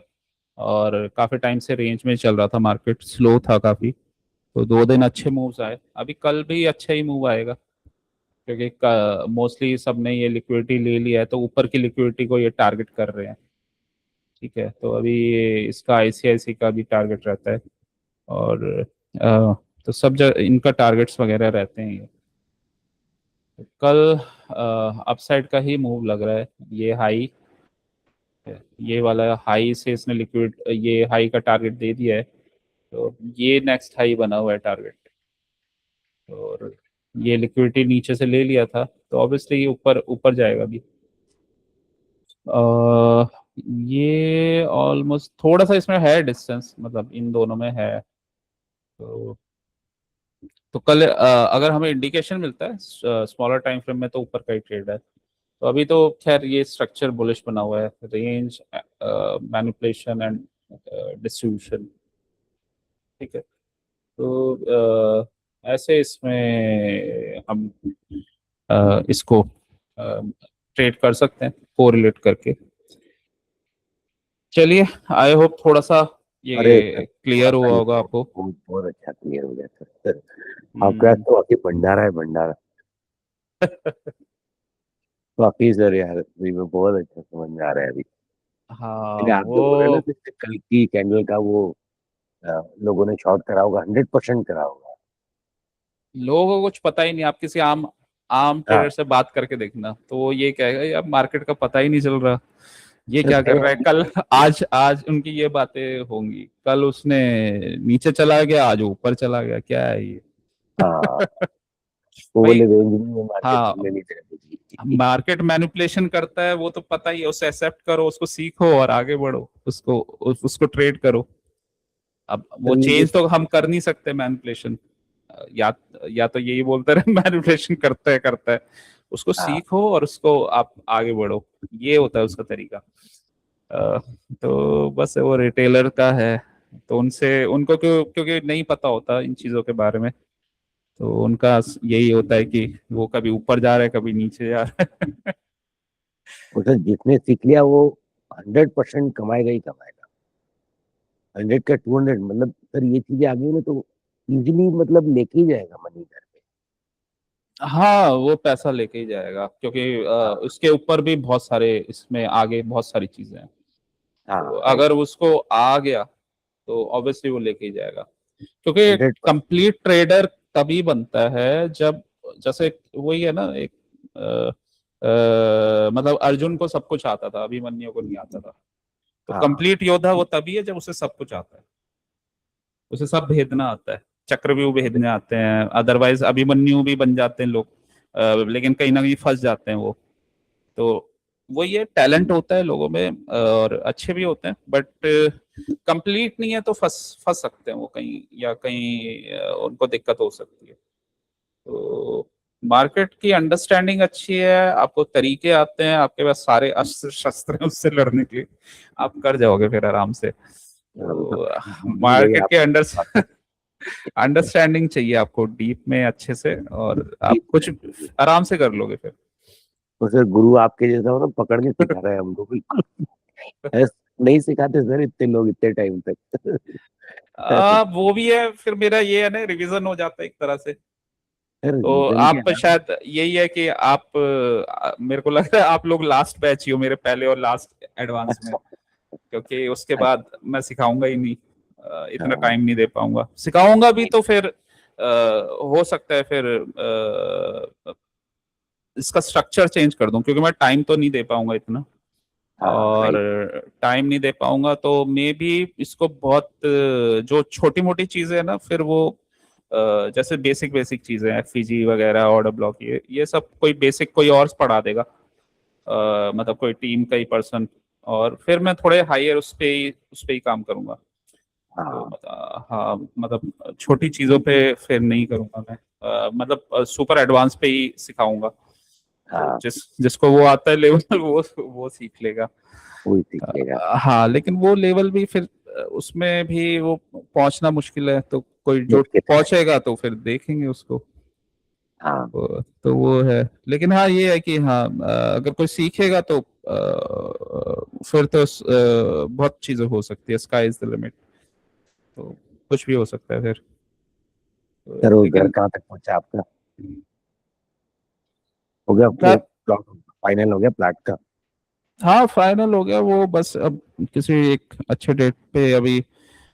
और काफ़ी टाइम से रेंज में चल रहा था, मार्केट स्लो था काफ़ी। तो 2 दिन अच्छे मूव्स आए, अभी कल भी अच्छा ही मूव आएगा, क्योंकि मोस्टली सबने ये लिक्विडिटी ले लिया है, तो ऊपर की लिक्विडिटी को ये टारगेट कर रहे हैं। ठीक है, तो अभी इसका आईसीआईसी का भी टारगेट रहता है, और तो सब जगह इनका टारगेट्स वगैरह रहते हैं ये। तो कल अपसाइड का ही मूव लग रहा है, ये हाई ये वाला हाई से इसने लिक्विड, ये हाई का टारगेट दे दिया है, तो ये नेक्स्ट हाई बना हुआ है टारगेट। और ये लिक्विडिटी नीचे से ले लिया था, तो ऑब्वियसली ये ऊपर ऊपर जाएगा अभी। ये ऑलमोस्ट थोड़ा सा इसमें है डिस्टेंस, मतलब इन दोनों में है। तो कल अगर हमें इंडिकेशन मिलता है स्मॉलर टाइम फ्रेम में, तो ऊपर का ही ट्रेड है। तो अभी तो खैर ये स्ट्रक्चर बुलिश बना हुआ है, रेंज, मैनिपुलेशन एंड डिस्ट्रीब्यूशन। ठीक है, तो ऐसे इसमें हम इसको ट्रेड कर सकते हैं कोरिलेट करके। चलिए, आई होप थोड़ा सा अरे ये सर, थोड़ा क्लियर सा हुआ ये होगा तो आपको। बहुत बहुत अच्छा क्लियर हो गया सर। आपके पास हम्म। तो वाकई भंडारा है, भंडारा। वाकई सर यार, अभी मैं बहुत अच्छा समझ में आ रहा है अभी। हाँ लेकिन आप जो बोल रहे हैं ना, वो जैसे कल की कैंडल का वो लोगों ने शॉर्ट करा होगा, 100% करा होगा। लोगों को कुछ पता ही नहीं। आप किसी आम आम हाँ ट्रेडर से बात करके देखना, तो वो ये कहेगा यार मार्केट का पता ही नहीं चल रहा, ये सर क्या कर सही रहा है। कल आज आज उनकी ये बातें होंगी, कल उसने नीचे चला गया, आज ऊपर चला गया, क्या है ये। हाँ, वो भाई बोले रेंज में मार्केट हाँ, खुलने नहीं चाहिए। मार्केट मैनिपुलेशन करता है, वो तो पता ही है, उसे एक्सेप्ट करो, उसको सीखो और आगे बढ़ो, उसको ट्रेड करो। अब वो सर ये चेंज तो हम कर नहीं सकते मैनिपुलेशन, या या तो यही बोलते रहे मैनिपुलेशन करता है, उसको हाँ, सीखो और उसको आप आगे बढ़ो। ये होता है उसका तरीका। अ, तो बस वो रिटेलर का है, तो उनसे उनको क्योंकि नहीं पता होता इन चीजों के बारे में, तो उनका यही होता है कि वो कभी ऊपर जा रहा है, कभी नीचे जा रहा है। और सर जिसने सीख लिया वो 100% कमाएगा ही कमाएगा। 100 का 200, मतलब सर ये चीजें आ गई ना तो इजीली मतलब लेके ही जाएगा मनी घर पे। हाँ, वो पैसा लेके ही जाएगा, क्योंकि हाँ उसके ऊपर भी बहुत सारे, इसमें आगे बहुत सारी चीजें हैं। तो हाँ राइट। अगर उसको आ गया, तो ऑब्वियसली वो लेके ही जाएगा। क्योंकि 100%। कंप्लीट ट्रेडर तभी बनता है जब, जैसे वही है ना, एक मतलब अर्जुन को सब कुछ आता था, अभिमन्यु को नहीं आता था। तो हाँ कंप्लीट योद्धा वो तभी है जब उसे सब कुछ आता है, उसे सब भेदना आता है, चक्रव्यूह भेदने आते हैं। अदरवाइज अभिमन्यु भी बन जाते हैं लोग, लेकिन कहीं ना कहीं फंस जाते हैं वो। तो वो ये टैलेंट होता है लोगों में, और अच्छे भी होते हैं, बट कंप्लीट नहीं है, तो फंस फंस सकते हैं वो कहीं, या कहीं उनको दिक्कत हो सकती है। तो मार्केट की अंडरस्टैंडिंग अच्छी है, आपको तरीके आते हैं, आपके पास सारे अस्त्र शस्त्र हैं उससे लड़ने के लिए, आप कर जाओगे फिर आराम से। अभी तो तो जी भाई मार्केट आप के अंडर बातें अंडरस्टैंडिंग चाहिए आपको डीप में अच्छे से, और आप ठीक कुछ है। आराम से कर लोगे फिर। तो सर गुरु आपके जैसा हो ना, पकड़ के सिखा रहा है हमको बिल्कुल। ऐस- नहीं सिखाते सर इतने लोग इतने टाइम तक। वो भी है, फिर मेरा ये है ना, रिवीजन हो जाता है एक तरह से। सर तो रीजन के आप अलावा शायद यही है कि आप मेरे को लग रहा है आप लोग लास्ट बैच ही हो, मेरे पहले और लास्ट एडवांस में, क्योंकि उसके बाद मैं सिखाऊंगा ही नहीं, इतना अच्छा, टाइम नहीं दे पाऊंगा। सिखाऊंगा भी तो फिर हो सकता है फिर इसका स्ट्रक्चर चेंज कर दूं, क्योंकि मैं टाइम तो नहीं दे पाऊंगा इतना। हाँ और राइट। टाइम नहीं दे पाऊंगा तो मे बी इसको बहुत जो छोटी मोटी चीजें है ना, फिर वो जैसे बेसिक बेसिक चीजें एफईजी वगैरह, ऑर्डर ब्लॉक, ये सब कोई बेसिक कोई और पढ़ा देगा, मतलब कोई टीम का ही पर्सन, और फिर मैं थोड़े हायर उस पे ही काम करूंगा। तो हाँ हाँ, मतलब छोटी चीजों पे फिर नहीं करूंगा मैं, मतलब सुपर एडवांस पे ही सिखाऊंगा। तो हाँ जिसको वो आता है लेवल, वो सीख लेगा। वही सीख लेगा। हाँ, लेकिन वो लेवल भी फिर उसमें भी वो पहुंचना मुश्किल है, तो कोई जो मुश्किल है right। पहुंचेगा तो फिर देखेंगे उसको। हाँ तो वो है। लेकिन हाँ, ये है कि हाँ, अगर कोई सीखेगा तो फिर तो बहुत चीजें हो सकती है, स्काई इज द लिमिट। तो कुछ भी हो सकता है फिर। सर वो घर लेकिन कहाँ तक पहुंचा आपका? हो गया घर, प्लॉट फाइनल हो गया प्लाट का? हाँ फाइनल हो गया वो, बस अब किसी एक अच्छे डेट पे अभी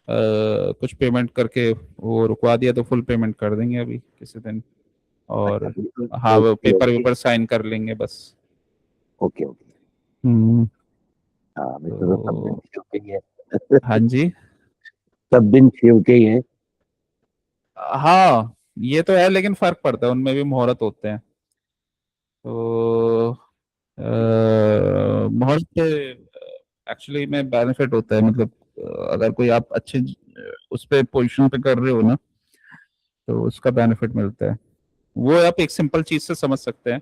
कुछ पेमेंट करके वो रुकवा दिया, तो फुल पेमेंट कर देंगे अभी किसी दिन। अच्छा और बिल्कुल। हाँ, वो ओके पेपर ओके वेपर साइन कर लेंगे बस। Okay okay. हम्म। हाँ, वैसे तो सब दिन तो शिव के ही है। हाँ जी। सब दिन शिव के ही है। हाँ ये तो है, लेकिन फर्क पड़ता है, उनमें भी मुहूर्त होते हैं। तो मुहूर्त एक्चुअली में बेनिफिट होता है, मतलब अगर कोई आप अच्छे उस पे पोजीशन पे कर रहे हो ना, तो उसका बेनिफिट मिलता है। वो आप एक सिंपल चीज से समझ सकते हैं,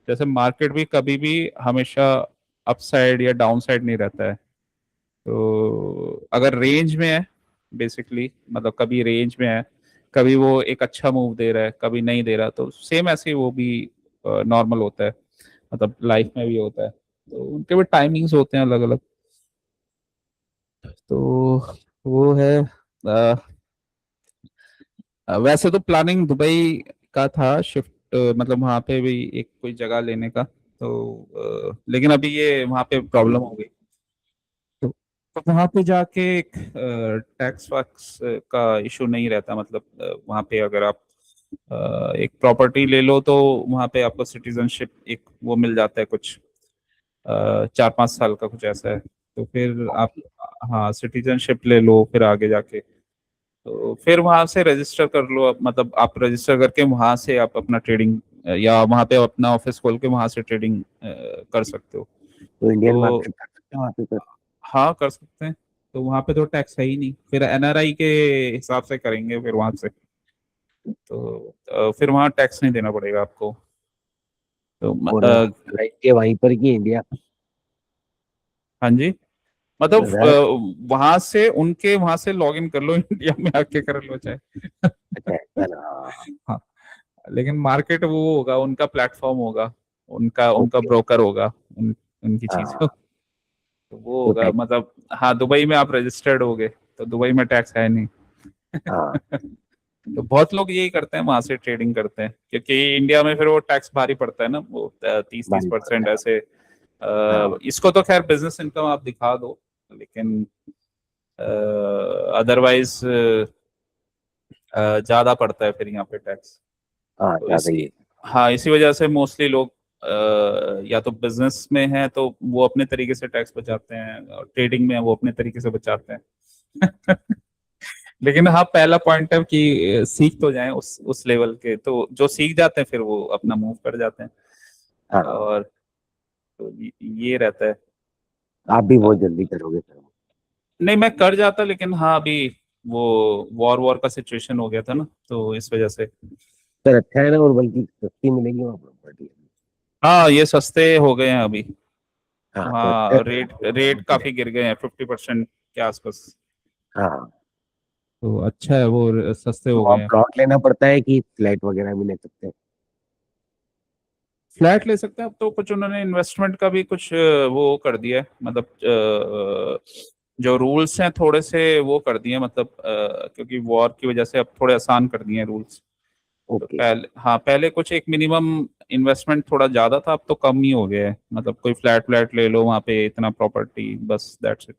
जैसे मार्केट भी कभी भी हमेशा अपसाइड या डाउन साइड नहीं रहता है। तो अगर रेंज में है, बेसिकली मतलब कभी रेंज में है, कभी वो एक अच्छा मूव दे रहा है, कभी नहीं दे रहा, तो सेम ऐसे ही वो भी नॉर्मल होता है, मतलब लाइफ में भी होता है। तो उनके भी टाइमिंग्स होते हैं अलग अलग। तो वो है। वैसे तो प्लानिंग दुबई का था, शिफ्ट मतलब वहाँ पे भी एक कोई जगह लेने का, तो लेकिन अभी ये वहाँ पे प्रॉब्लम हो गई। तो वहाँ पे जाके एक टैक्स वैक्स का इशू नहीं रहता, मतलब वहाँ पे अगर आप एक प्रॉपर्टी ले लो तो वहाँ पे आपको सिटीजनशिप एक वो मिल जाता है कुछ 4-5 साल का कुछ ऐसा है। तो फिर आप, हाँ सिटीजनशिप ले लो फिर आगे जाके, तो फिर वहां से रजिस्टर कर लो, मतलब आप रजिस्टर करके वहां से आप अपना ट्रेडिंग या वहां पे अपना ऑफिस खोल के वहां से ट्रेडिंग कर सकते हो। तो इंडियन तो मार्केट कर सकते हैं वहाँ पे सर? हाँ कर सकते हैं। तो वहां पे तो टैक्स है ही नहीं, फिर एनआरआई के हिसाब से करेंगे फिर वहां से, तो फिर वहां टैक्स नहीं देना पड़ेगा आपको। तो और राइट के वहीं पर की इंडिया? हाँ जी, मतलब रह वहां से उनके वहां से लॉग इन कर लो इंडिया में आके कर लो चाहे। अच्छा है सर, हाँ। हाँ, लेकिन मार्केट वो होगा, उनका प्लेटफॉर्म होगा, उनका उनका ओके। ब्रोकर होगा, उनकी चीजों, हाँ, तो वो तो होगा टैक्स। मतलब। हाँ दुबई में आप रजिस्टर्ड होगे तो दुबई में टैक्स है नहीं। हाँ, तो बहुत लोग यही करते हैं, वहां से ट्रेडिंग करते हैं, क्योंकि इंडिया में फिर वो टैक्स भारी पड़ता है ना, वो 30-30 भारी परसेंट पड़ता है। ऐसे। हाँ, इसको तो खैर बिजनेस इनकम आप दिखा दो, लेकिन अदरवाइज ज्यादा पड़ता है फिर यहाँ पे टैक्स। हाँ, तो ज्यादा ही है। हाँ इसी वजह से मोस्टली लोग या तो बिजनेस में हैं तो वो अपने तरीके से टैक्स बचाते हैं, और ट्रेडिंग में है वो अपने तरीके से बचाते हैं। लेकिन हाँ पहला पॉइंट है कि सीख तो जाएं उस लेवल के, तो जो सीख जाते हैं फिर वो अपना मूव कर जाते हैं। हाँ, और तो ये रहता है। आप भी अ, बहुत जल्दी करोगे सर। नहीं मैं कर जाता, लेकिन हाँ अभी वो वॉर वॉर का सिचुएशन हो गया था ना, तो इस वजह से। सर अच्छा है ना, और बल्कि सस्ती मिलेगी वहाँ प्रॉपर्टी। हाँ ये सस्ते हो गए हैं अभी, हाँ, तो अच्छा है वहाँ सर, रेट आपको रेट करना काफी चाहिए। गिर गए हैं, 50% के आसपास। हाँ, तो अच्छा है, वो सस्ते तो हो वहाँ गए हैं। प्लॉट लेना पड़ता है कि फ्लैट वगैरह भी ले सकते हैं? फ्लैट ले सकते हैं अब तो, कुछ उन्होंने इन्वेस्टमेंट का भी कुछ वो कर दिया है, मतलब जो रूल्स हैं थोड़े से वो कर दिए हैं, मतलब क्योंकि वॉर की वजह से अब थोड़े आसान कर दिए हैं रूल्स। तो ओके। पहले, हाँ पहले कुछ एक मिनिमम इन्वेस्टमेंट थोड़ा ज्यादा था, अब तो कम ही हो गया है, मतलब कोई फ्लैट फ्लैट ले लो वहाँ पे इतना प्रॉपर्टी, बस दैट्स इट।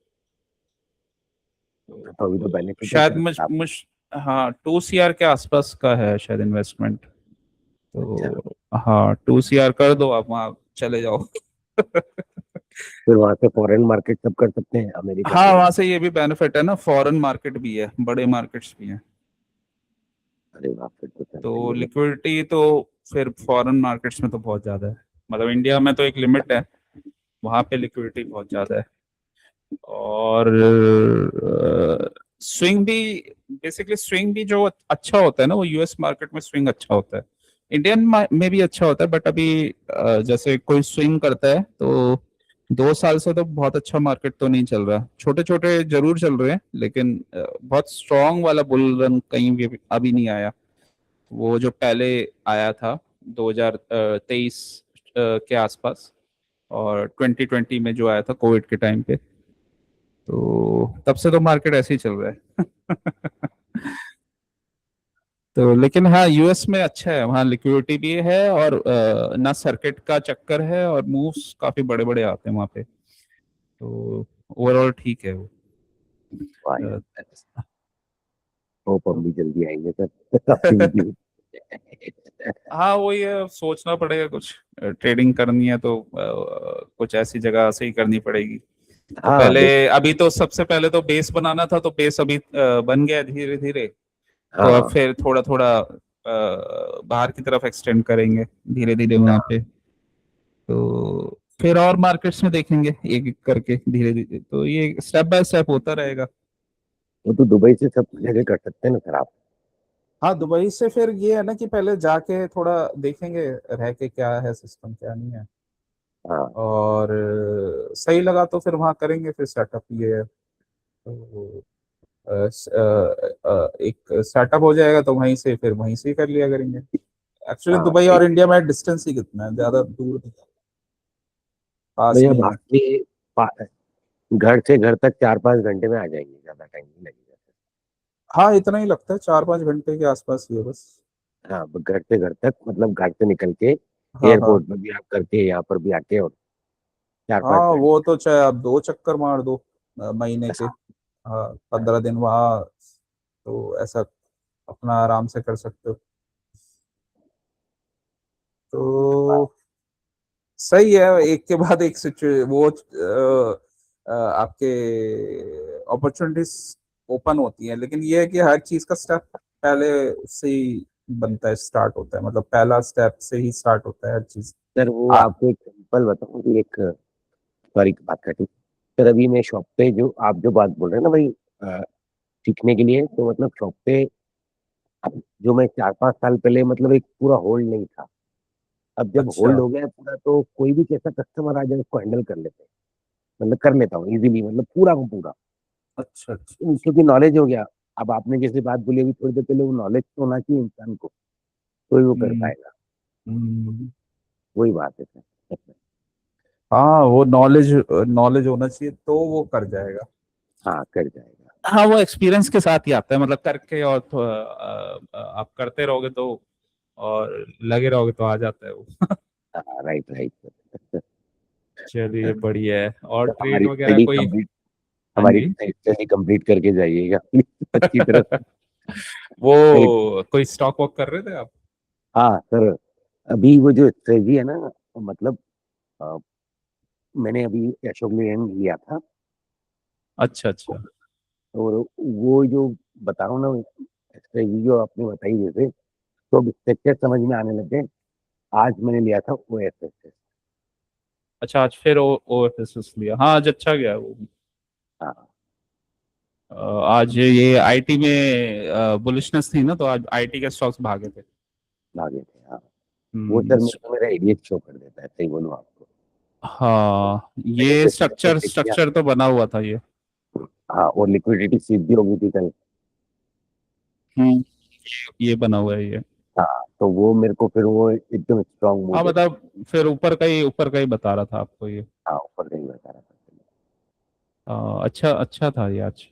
तो अभी तो तो बेनिफिट है शायद सर आप। हाँ 2 CR के आसपास का है शायद इन्वेस्टमेंट। अच्छा, तो हाँ 2 CR कर दो आप, वहाँ चले जाओ। फिर वहां से फॉरेन मार्केट सब कर सकते हैं, अमेरिका हाँ वगैरह? वहाँ से ये भी बेनिफिट है ना, फॉरेन मार्केट भी है, बड़े मार्केट्स भी हैं। अरे वाह, फिर तो सर सही तो है लिक्विडिटी तो फिर फॉरेन मार्केट्स में तो बहुत ज़्यादा है, मतलब इंडिया में तो एक लिमिट है, वहाँ पे लिक्विडिटी बहुत ज़्यादा है। और स्विंग भी, बेसिकली स्विंग भी जो अच्छा होता है ना, वो यूएस मार्केट में स्विंग अच्छा होता है, इंडियन में भी अच्छा होता है, बट अभी जैसे कोई स्विंग करता है तो 2 साल से तो बहुत अच्छा मार्केट तो नहीं चल रहा, छोटे छोटे जरूर चल रहे हैं, लेकिन बहुत स्ट्रांग वाला बुल रन कहीं भी अभी नहीं आया। वो जो पहले आया था 2023 के आसपास, और 2020 में जो आया था कोविड के टाइम पे, तो तब से तो मार्केट ऐसे ही चल रहा है। तो लेकिन हाँ यूएस में अच्छा है, वहाँ लिक्विडिटी भी है, और ना सर्किट का चक्कर है, और मूव्स काफी बड़े बड़े आते हैं वहाँ पे, तो ओवरऑल ठीक है वो। वाह अ, यार, होप हम तो भी जल्दी आएंगे सर आपकी वीडियो। हाँ वही है, सोचना पड़ेगा कुछ, ट्रेडिंग करनी है तो कुछ ऐसी जगह से ही करनी पड़ेगी तो हाँ पहले, देखो। अभी तो सबसे पहले तो बेस बनाना था, तो बेस अभी बन गया धीरे धीरे। तो हाँ अब हाँ फिर थोड़ा थोड़ा बाहर की तरफ एक्सटेंड करेंगे धीरे धीरे वहां हाँ। पे। तो फिर और मार्केट्स में देखेंगे एक एक करके धीरे धीरे, तो ये स्टेप बाय स्टेप होता रहेगा। वो तो दुबई से सब जगह कर सकते हैं ना सर आप। हाँ, दुबई से फिर ये है ना कि पहले जाके थोड़ा देखेंगे रह के क्या है सिस्टम, क्या नहीं है। हाँ और सही लगा तो फिर वहाँ करेंगे फिर सेटअप ये है। तो एक सेटअप हो जाएगा तो वहीं से फिर वहीं से ही कर लिया करेंगे। एक्चुअली हाँ दुबई सही। और इंडिया में डिस्टेंस ही कितना है, ज्यादा दूर नहीं है, पास भैया में ही है। बाहर से घर से घर तक 4-5 घंटे में आ जाएंगे, ज्यादा टाइम नहीं लगेगा। हाँ, इतना ही लगता है, 4-5 घंटे के आसपास ही है बस। हाँ घर से घर तक मतलब घर से निकल के हाँ हाँ। एयरपोर्ट में भी आप करके यहाँ पर भी आके, और चार हाँ, पाँच वो घंटे तो चाहे आप 2 चक्कर मार दो महीने के। हाँ, 15 दिन वहाँ, तो ऐसा अपना आराम से कर सकते हो। तो सही है, एक के बाद एक वो आपके अपॉर्चुनिटीज ओपन होती हैं, लेकिन ये है कि हर चीज का स्टेप पहले उससे ही बनता है, स्टार्ट होता है, मतलब पहला स्टेप से ही स्टार्ट होता है हर चीज। सर वो आ, आपको एक सिंपल बताऊँ कि एक, सॉरी बात काटी सर, अभी मैं शॉप पे जो आप जो बात बोल रहे हैं ना भाई, अ, सीखने के लिए, तो मतलब शॉप पे अब जो मैं 4-5 साल पहले मतलब एक पूरा होल्ड नहीं था, अब जब होल्ड अच्छा हो गया है पूरा, तो कोई भी कैसा कस्टमर आ जाए उसको हैंडल कर लेते हैं, मतलब कर लेता हूँ इजीली, मतलब पूरा को पूरा, अच्छा अच्छा। क्योंकि नॉलेज हो गया। अब आपने जैसे बात बोली अभी थोड़ी देर पहले, वो नॉलेज तो होना चाहिए इंसान को, तो ही वो कर हम्म पाएगा। हम्म। वही बात है सर। हाँ, वो नॉलेज नॉलेज होना चाहिए तो वो कर जाएगा। हाँ कर जाएगा। हाँ, वो एक्सपीरियंस के साथ ही आता है, मतलब करके और आप करते रहोगे तो, और लगे रहोगे तो आ जाता है वो। हाँ राइट राइट सर। चलिए बढ़िया है, और तो ट्रेड हमारी वगैरह स्टडी कोई? कंप्लीट, हाँ हमारी जी। स्टडी कंप्लीट करके जाइएगा अच्छी तरह से। नहीं, वो कोई स्टॉक वॉक कर रहे थे आप? हाँ सर, अभी वो जो स्ट्रेटजी है ना, मतलब अ, मैंने अभी अशोक लेलैंड लिया था, अच्छा अच्छा। और वो जो बता रहा हूँ ना, स्ट्रेटजी जो आपने बताई जैसे, तो अब स्ट्रक्चर समझ में आने लग गए। आज मैंने लिया था ओ एस एस। अच्छा, आज फिर ओ एफ एस लिया, हाँ आज अच्छा गया वो। हाँ आज ये आईटी में बुलिशनेस थी ना, तो आज आईटी के स्टॉक्स भागे थे। भागे थे हाँ। वो हम्म। सर मेरे को मेरा एडीएक्स शो कर देता है, सही बोलूँ आपको। हाँ, मैंने ये जो स्ट्रक्चर स्ट्रक्चर देख लिया, स्ट्रक्चर तो बना हुआ था ये। हाँ, और लिक्विडिटी सीधी हो गई थी कल। हम्म। ये बना हुआ है ये। हाँ तो वो मेरे को फिर वो एकदम स्ट्रांग मूव हाँ, देता है। मतलब फिर ऊपर का ही बता रहा था आपको ये। हाँ ऊपर नहीं बता रहा था। अच्छा अच्छा था ये आज।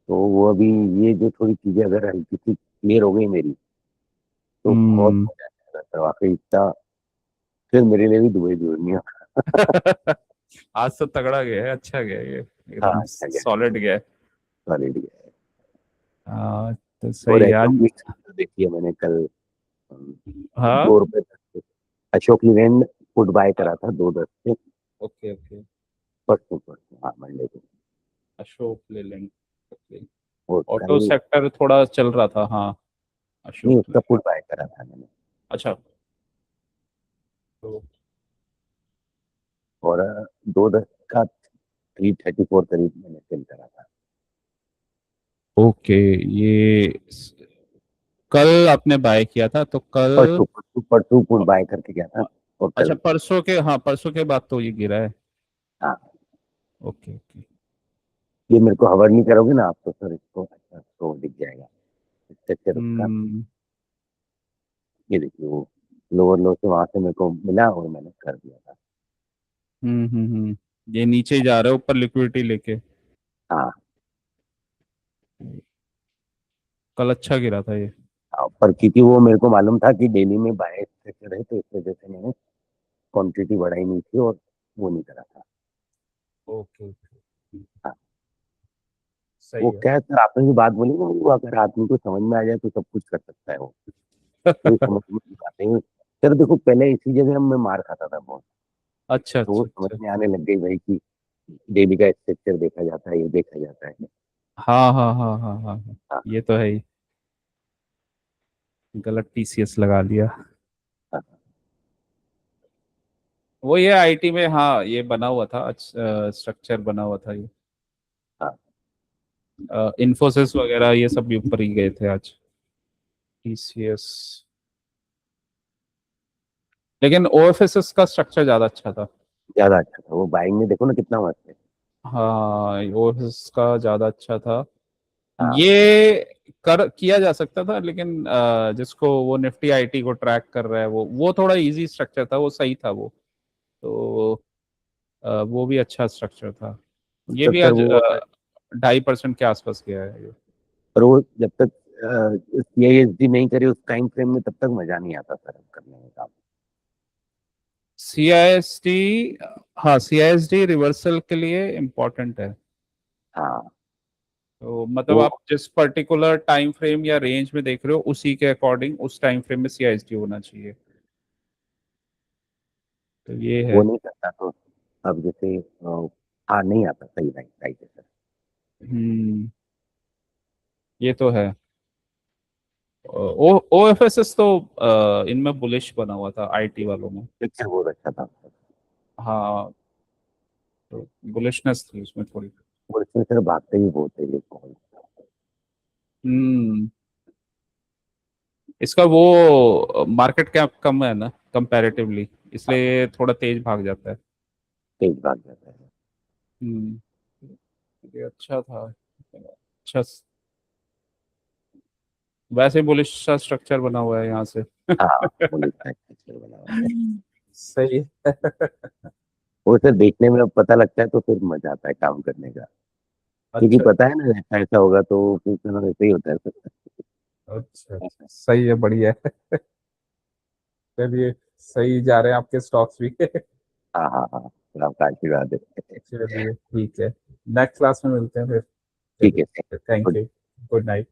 तो वो अभी, ये जो थोड़ी चीजें अगर हल्की सी क्लियर हो गई मेरी, तो बहुत हम्म। मजा आएगा सर, वाकई इतना फिर मेरे लिए भी दुबई दूर नहीं होगा। आज तो तगड़ा गया है, अच्छा गया है ये, हाँ एकदम अच्छा गया, सॉलिड गया है। सॉलिड गया। तो और सही है अशोक आज। भी देखी है मैंने कल, अम, हाँ। 2 रुपए 10 अशोक लीलैंड फुट बाय करा था 2.10 से। Okay okay. परसों परसों हाँ मंडे को। अशोक लेलैंड। ओके। और ऑटो कल, सेक्टर थोड़ा चल रहा था, हाँ। नहीं अशोक उसका लेलैंड। फुट बाय करा था मैंने। अच्छा। तो और 2.10 का 334 करीब मैंने सेल करा था। ओके, ये कल आपने बाय किया था तो कल। परसों परसों परसों फुट बाय करके गया था। और अच्छा, कल, परसों के, हाँ परसों के बाद तो ये गिरा है। हाँ, ओके ओके। ये मेरे को हवर नहीं करोगे ना आप, तो सर इसको अच्छा तो दिख जाएगा स्ट्रक्चर उसका। हम्म ये देखिए वो लोअर लो से वहां से मेरे को मिला और मैंने कर दिया था। ये नीचे ही जा रहा है ऊपर लिक्विडिटी लेके। हाँ कल अच्छा गिरा था ये। हाँ, पर क्योंकि वो मेरे को मालूम था कि डेली में बाय स्ट्रक्चर है, तो इस वजह से मैंने क्वांटिटी बढ़ाई नहीं थी और वो नहीं करा था। Okay okay. हाँ, वो सही है। क्या है सर, आपने जो बात बोली ना, वो अगर आदमी को समझ में आ जाए तो सब कुछ कर सकता है वो। कोई समझ में नहीं आते हैं सर। देखो पहले इसी जगह मैं मार खाता था बहुत, अच्छा तो वो अच्छा समझ अच्छा। में आने लग गई भाई की डेली का स्ट्रक्चर देखा जाता है, ये देखा जाता है। हाँ हाँ हाँ हाँ हाँ हाँ, हाँ ये तो है ही। गलत टीसीएस लगा लिया। हाँ वो ये आईटी में, हाँ ये बना हुआ था, स्ट्रक्चर बना हुआ था ये। हाँ। इन्फोसिस वगैरह ये सब भी ऊपर ही गए थे आज। टीसीएस, लेकिन ओएफएसएस का स्ट्रक्चर ज्यादा अच्छा था। ज्यादा अच्छा था वो, बाइंग में देखो ना कितना मस्त है। हाँ ओएफएसएस का ज्यादा अच्छा था। हाँ ये कर किया जा सकता था, लेकिन जिसको वो निफ्टी आईटी को ट्रैक कर रहा है, वो थोड़ा इजी स्ट्रक्चर था, वो सही था वो। तो वो भी अच्छा स्ट्रक्चर था। ये तब भी तक आज वो, 2.5% के आसपास गया है ये। पर वो जब तक सीआईएसडी नहीं करे उस टाइम फ्रेम में, तब तक मजा नहीं आता सर करने में काम। सीआईएसडी, हाँ सीआईएसडी रिवर्सल के लिए इम्पोर्टेंट है। हाँ तो मतलब वो आप जिस पर्टिकुलर टाइम फ्रेम या रेंज में देख रहे हो, उसी के अकॉर्डिंग उस टाइम फ्रेम में सीआईएसडी होना चाहिए। तो ये वो है। नहीं करता तो अब जैसे हाँ नहीं आता सही, राइट राइट है सर। हम्म, ये तो है। ओ ओएफएसएस तो इनमें बुलिश बना हुआ था आईटी वालों में। पिक्चर बहुत अच्छा था। हाँ, तो बुलिशनेस थी उसमें थोड़ी। और इसमें सर भागते भी बहुत है ये कॉल। हम्म, इसका वो मार्केट कैप कम है ना कंपैरेटिवली, इसलिए थोड़ा तेज भाग जाता है। तेज भाग जाता है। ये अच्छा था। अच्छा, वैसे बुलिश सा स्ट्रक्चर बना हुआ है यहाँ से। हाँ पुलिस का पिक्चर बना हुआ है। सही है। वो सर देखने में अब पता लगता है तो फिर मजा आता है काम करने का, क्योंकि अच्छा पता है ना ऐसा ऐसा होगा तो फिर तो वैसे ही होता है सर। अच्छा अच्छा, सही है, बढ़िया है। चलिए, सही जा रहे हैं आपके स्टॉक्स भी। हाँ हाँ हाँ, फिर आपका आशीर्वाद है। चलिए ठीक है, नेक्स्ट क्लास में मिलते हैं फिर। ठीक है चलिए, thank sir. You. Good night.